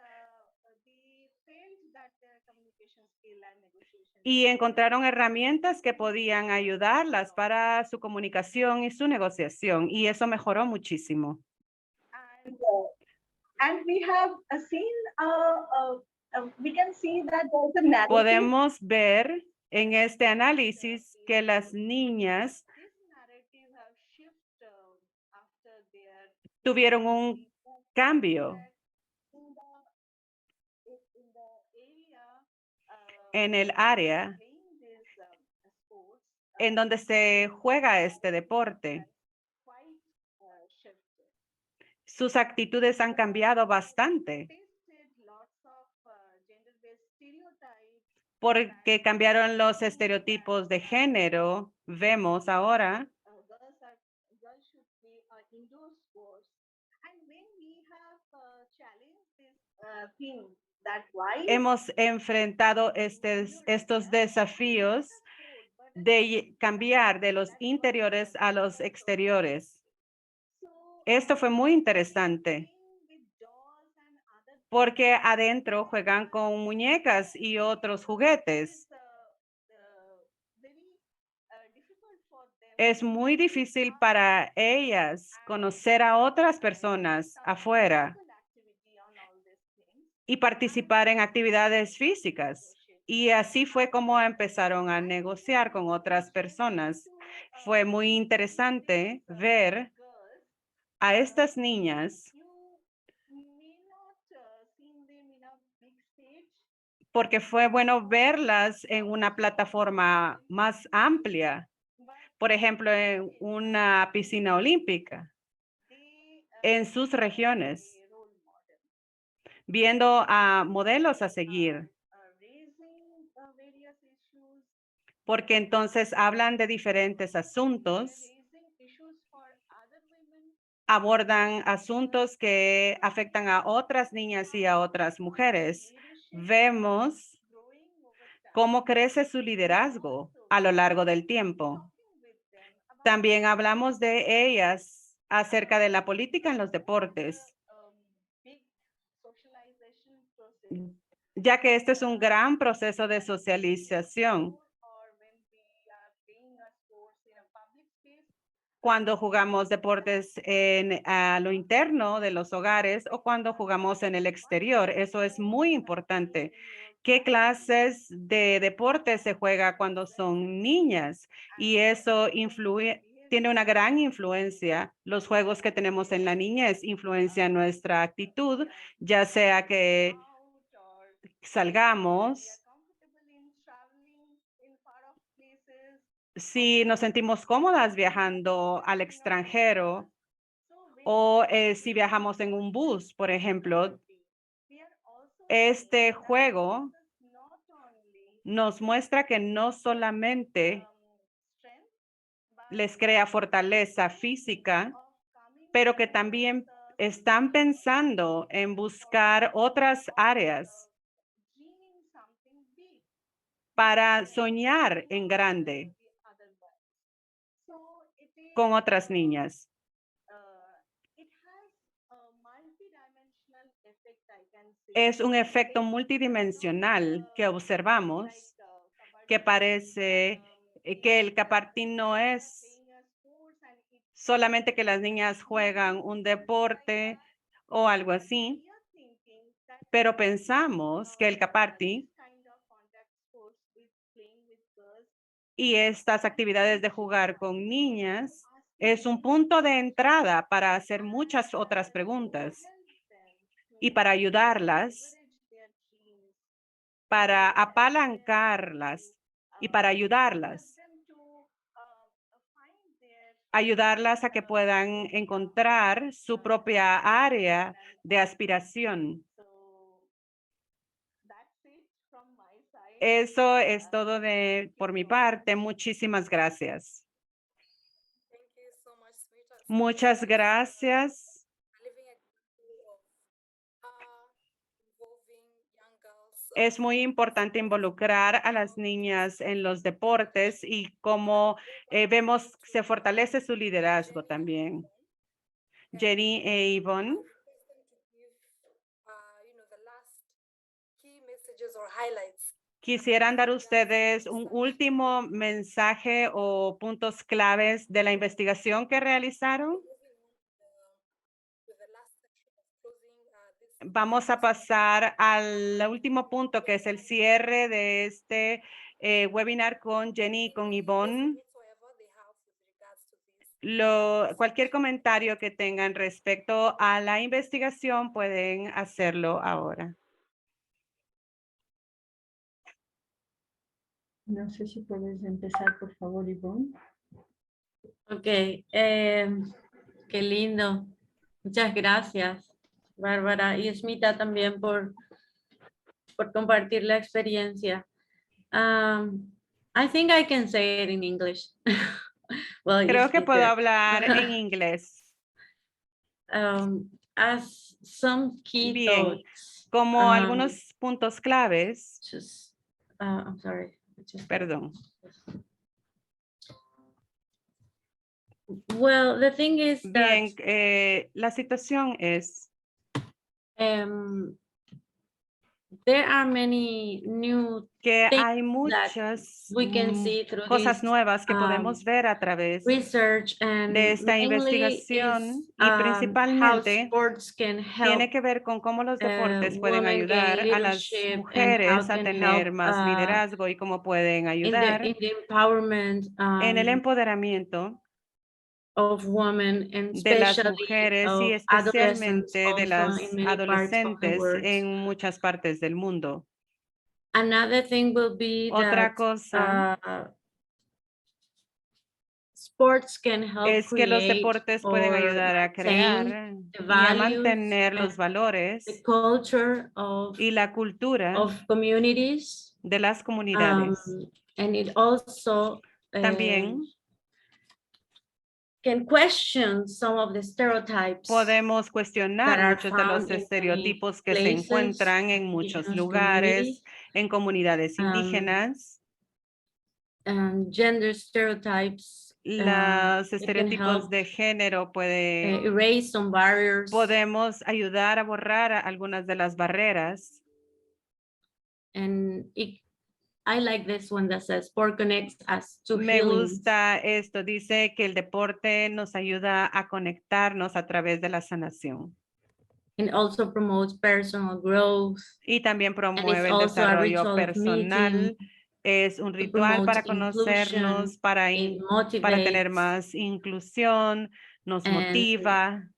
A: Y encontraron herramientas que podían ayudarlas para su comunicación y su negociación, y eso mejoró muchísimo.
H: And we have seen, we can see that there's a narrative.
A: Podemos ver en este análisis que las niñas tuvieron un cambio en el área en donde se juega este deporte. Sus actitudes han cambiado bastante porque cambiaron los estereotipos de género. Vemos ahora hemos enfrentado estos desafíos de cambiar de los interiores a los exteriores. Esto fue muy interesante porque adentro juegan con muñecas y otros juguetes. Es muy difícil para ellas conocer a otras personas afuera y participar en actividades físicas. Y así fue como empezaron a negociar con otras personas. Fue muy interesante ver a estas niñas porque fue bueno verlas en una plataforma más amplia. Por ejemplo, en una piscina olímpica, en sus regiones, viendo a modelos a seguir. Porque entonces hablan de diferentes asuntos, abordan asuntos que afectan a otras niñas y a otras mujeres. Vemos cómo crece su liderazgo a lo largo del tiempo. También hablamos de ellas acerca de la política en los deportes. ya que este es un gran proceso de socialización.
H: or when we are playing a sports in a public space?
A: Cuando jugamos deportes a lo interno de los hogares o cuando jugamos en el exterior. Eso es muy importante. ¿Qué clases de deportes se juega cuando son niñas? Y eso tiene una gran influencia. Los juegos que tenemos en la niñez influencian nuestra actitud, ya sea que
H: Out or
A: salgamos,
H: we are comfortable in traveling in far off places?
A: si nos sentimos cómodas viajando al extranjero
H: So when
A: o si viajamos en un bus, por ejemplo.
H: we are also
A: Este juego
H: not only
A: nos muestra que no solamente
H: strength, but
A: les crea fortaleza física,
H: of coming
A: pero que también están pensando en buscar otras áreas
H: dreaming something big
A: para soñar en grande
H: with the other boys. So it is,
A: con otras niñas.
H: it has a multi-dimensional effect, I can say.
A: Es un efecto multidimensional que observamos, que parece que el capartín no es solamente que las niñas juegan un deporte o algo así, pero pensamos que el capartí y estas actividades de jugar con niñas es un punto de entrada para hacer muchas otras preguntas y para ayudarlas, para apalancarlas y para ayudarlas a que puedan encontrar su propia área de aspiración. Eso es todo por mi parte. Muchísimas gracias.
D: Thank you so much, Smita.
A: Muchas gracias.
D: A living example of how involving young girls.
A: Es muy importante involucrar a las niñas en los deportes y como vemos se fortalece su liderazgo también. Jenny e Yvonne,
D: Request them to give, the last key messages or highlights.
A: quisieran dar ustedes un último mensaje o puntos claves de la investigación que realizaron.
D: With the last section of closing this.
A: Vamos a pasar al último punto, que es el cierre de este webinar con Jenny y con Yvonne.
D: Whatsoever they have with regards to this.
A: Cualquier comentario que tengan respecto a la investigación pueden hacerlo ahora.
F: No sé si puedes empezar, por favor, Yvonne.
E: Ok, qué lindo. Muchas gracias, Bárbara y Smita también por compartir la experiencia. I think I can say it in English. Well,
A: Creo
E: it's
A: que puedo
E: easier.
A: hablar en inglés.
E: As some key
A: Bien,
E: thoughts,
A: como algunos puntos claves,
E: just, I'm sorry.
A: perdón.
E: Well, the thing is that
A: Bien, la situación es
E: there are many new
A: que
E: things
A: hay muchas
E: we can see through
A: cosas
E: this,
A: nuevas que podemos ver a través
E: research, and
A: de esta
E: mainly
A: investigación
E: is,
A: y
E: how
A: principalmente
E: sports can help
A: tiene que ver con cómo los deportes pueden
E: women gain
A: ayudar a las
E: leadership and
A: mujeres
E: how
A: a
E: can
A: tener
E: help
A: más liderazgo y cómo pueden ayudar
E: in the empowerment
A: en el empoderamiento
E: of women, and
A: de las
E: especially
A: mujeres y
E: of adolescents
A: especialmente de
E: also
A: las
E: in many parts of the
A: adolescentes
E: world.
A: en muchas partes del mundo.
E: Another thing will be
A: Otra
E: that
A: cosa
E: sports can help
A: es que los
E: create
A: deportes pueden
E: or
A: ayudar a crear
E: maintain the
A: y a
E: values
A: mantener los
E: and
A: valores
E: the culture of
A: y la cultura
E: communities,
A: de las comunidades.
E: and it also
A: También
E: can question some of the stereotypes
A: podemos
E: that
A: cuestionar
E: are
A: muchos de los
E: found in many
A: estereotipos que se
E: places,
A: encuentran en muchos
E: indigenous
A: lugares,
E: communities,
A: en comunidades indígenas.
E: and gender stereotypes.
A: Los
E: It can
A: estereotipos
E: help
A: de género
E: erase some barriers.
A: podemos ayudar a borrar algunas de las barreras
E: And I like this one that says sport connects us to
A: Me
E: healing.
A: gusta esto, dice que el deporte nos ayuda a conectarnos a través de la sanación
E: And also promotes personal growth.
A: y también promueve el
E: also a
A: desarrollo
E: ritual of
A: personal.
E: meeting
A: Es un
E: to
A: ritual
E: promote
A: para conocernos,
E: inclusion,
A: para
E: it
A: tener
E: motivates,
A: más inclusión, nos
E: and
A: motiva.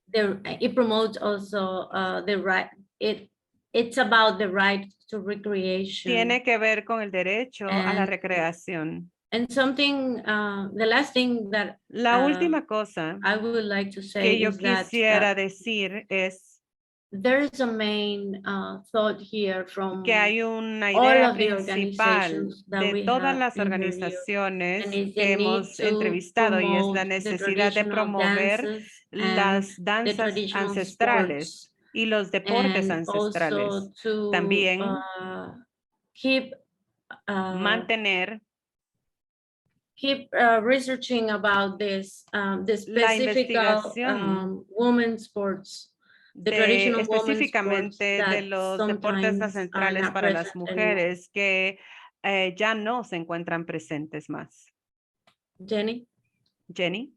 E: It promotes also the right, it's about the right to recreation.
A: Tiene que ver con el derecho a la
E: And-
A: recreación.
E: And something, the last thing that
A: La última cosa
E: I would like to say
A: que yo
E: is that
A: quisiera decir es
E: there's a main thought here from
A: que hay una
E: all
A: idea
E: of the
A: principal
E: organizations that
A: de
E: we
A: todas
E: have
A: las
E: interviewed,
A: organizaciones
E: and it's the
A: que
E: need
A: hemos
E: to
A: entrevistado y es la
E: promote the
A: necesidad de
E: traditional
A: promover
E: dances
A: las
E: and the
A: danzas
E: traditional
A: ancestrales
E: sports,
A: y los deportes
E: and
A: ancestrales.
E: also to
A: También
E: keep
A: mantener
E: researching about this, the
A: la
E: specific
A: investigación
E: women's sports, the traditional women's sports
A: específicamente de
E: that
A: los deportes
E: sometimes are
A: ancestrales
E: not
A: para las
E: present anymore.
A: mujeres que ya no se encuentran presentes más.
E: Jenny?
A: Jenny.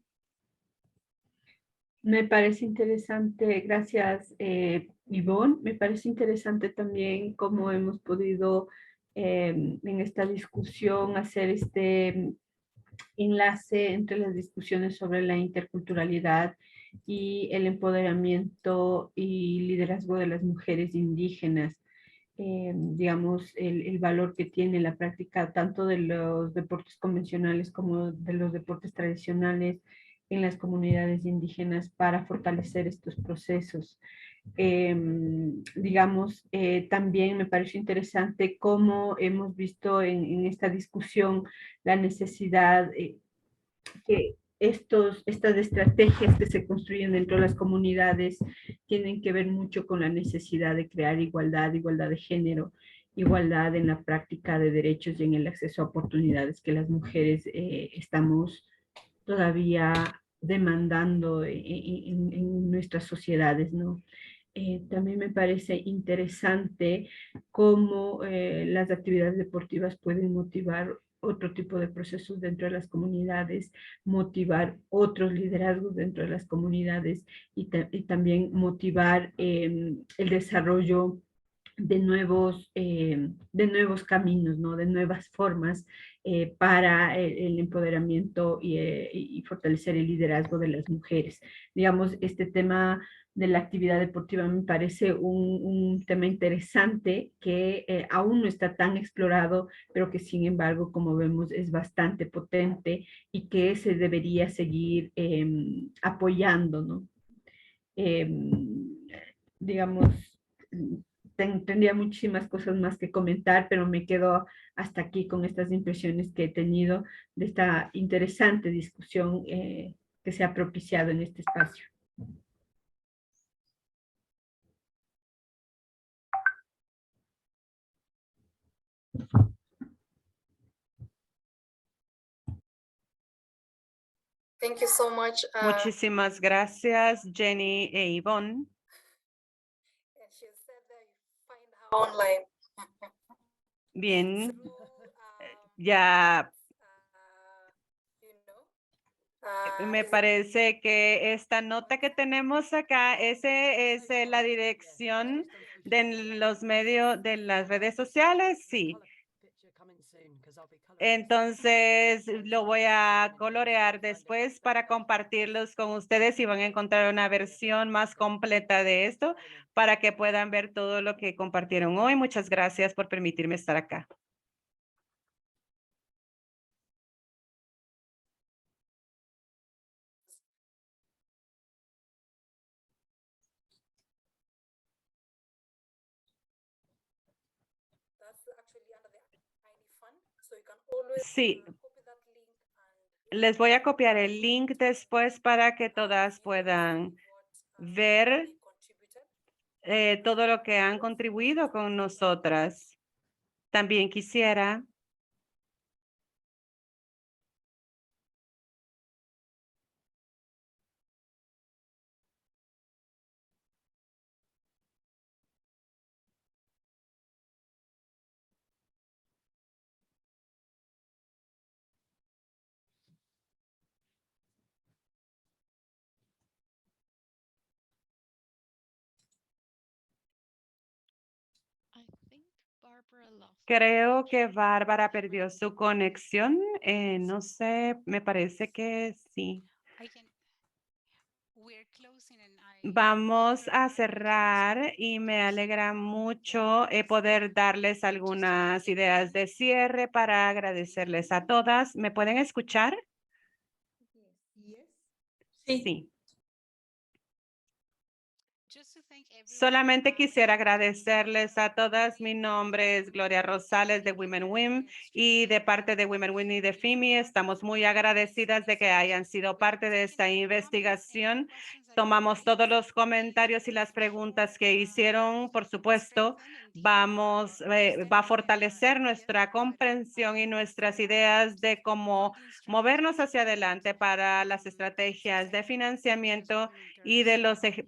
F: Me parece interesante, gracias Ivonne, me parece interesante también cómo hemos podido en esta discusión hacer este enlace entre las discusiones sobre la interculturalidad y el empoderamiento y liderazgo de las mujeres indígenas. Digamos, el valor que tiene la práctica tanto de los deportes convencionales como de los deportes tradicionales en las comunidades indígenas para fortalecer estos procesos. Digamos, también me pareció interesante cómo hemos visto en esta discusión la necesidad que estas estrategias que se construyen dentro de las comunidades tienen que ver mucho con la necesidad de crear igualdad, igualdad de género, igualdad en la práctica de derechos y en el acceso a oportunidades que las mujeres estamos todavía demandando en nuestras sociedades, ¿no? También me parece interesante cómo las actividades deportivas pueden motivar otro tipo de procesos dentro de las comunidades, motivar otros liderazgos dentro de las comunidades y también motivar el desarrollo de nuevos caminos, ¿no? De nuevas formas para el empoderamiento y fortalecer el liderazgo de las mujeres. Digamos, este tema de la actividad deportiva me parece un tema interesante que aún no está tan explorado, pero que sin embargo, como vemos, es bastante potente y que se debería seguir apoyando, ¿no? Digamos, tendría muchísimas cosas más que comentar, pero me quedo hasta aquí con estas impresiones que he tenido de esta interesante discusión que se ha propiciado en este espacio.
D: Thank you so much.
A: Muchísimas gracias, Jenny e Ivonne.
D: And she said that you find her online.
A: Bien,
D: Through,
A: ya
D: you know,
A: me
D: is it-
A: parece que esta nota que tenemos acá, ese es la dirección de los medios, de las redes sociales, sí. Entonces lo voy a colorear después para compartirlos con ustedes y van a encontrar una versión más completa de esto para que puedan ver todo lo que compartieron hoy. Muchas gracias por permitirme estar acá.
D: that's actually under the ID fund. So you can always
A: Sí.
D: copy that link and
A: Les voy a copiar el link después para que todas puedan ver
D: they contributed.
A: todo lo que han contribuido con nosotras. También quisiera Creo que Bárbara perdió su conexión. No sé, me parece que sí. Vamos a cerrar y me alegra mucho poder darles algunas ideas de cierre para agradecerles a todas. ¿Me pueden escuchar? Sí. Solamente quisiera agradecerles a todas. Mi nombre es Gloria Rosales de Women Win y de parte de Women Win y de FIMI estamos muy agradecidas de que hayan sido parte de esta investigación. Tomamos todos los comentarios y las preguntas que hicieron. Por supuesto, va a fortalecer nuestra comprensión y nuestras ideas de cómo movernos hacia adelante para las estrategias de financiamiento y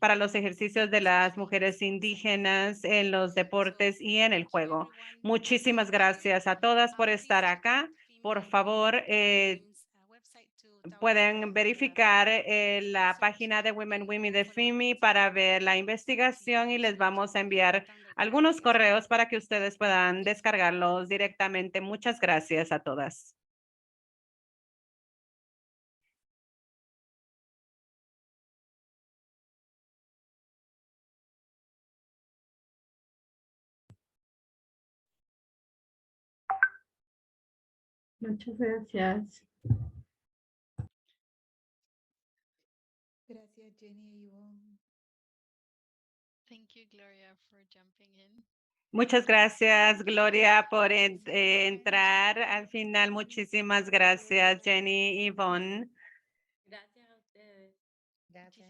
A: para los ejercicios de las mujeres indígenas en los deportes y en el juego. Muchísimas gracias a todas por estar acá. Por favor, pueden verificar la página de Women Win de FIMI para ver la investigación y les vamos a enviar algunos correos para que ustedes puedan descargarlos directamente. Muchas gracias a todas.
F: Muchas gracias.
I: Gracias, Jenny y Ivonne.
A: Muchas gracias, Gloria, por entrar al final. Muchísimas gracias, Jenny y Yvonne.
E: Gracias a ustedes.
I: Gracias.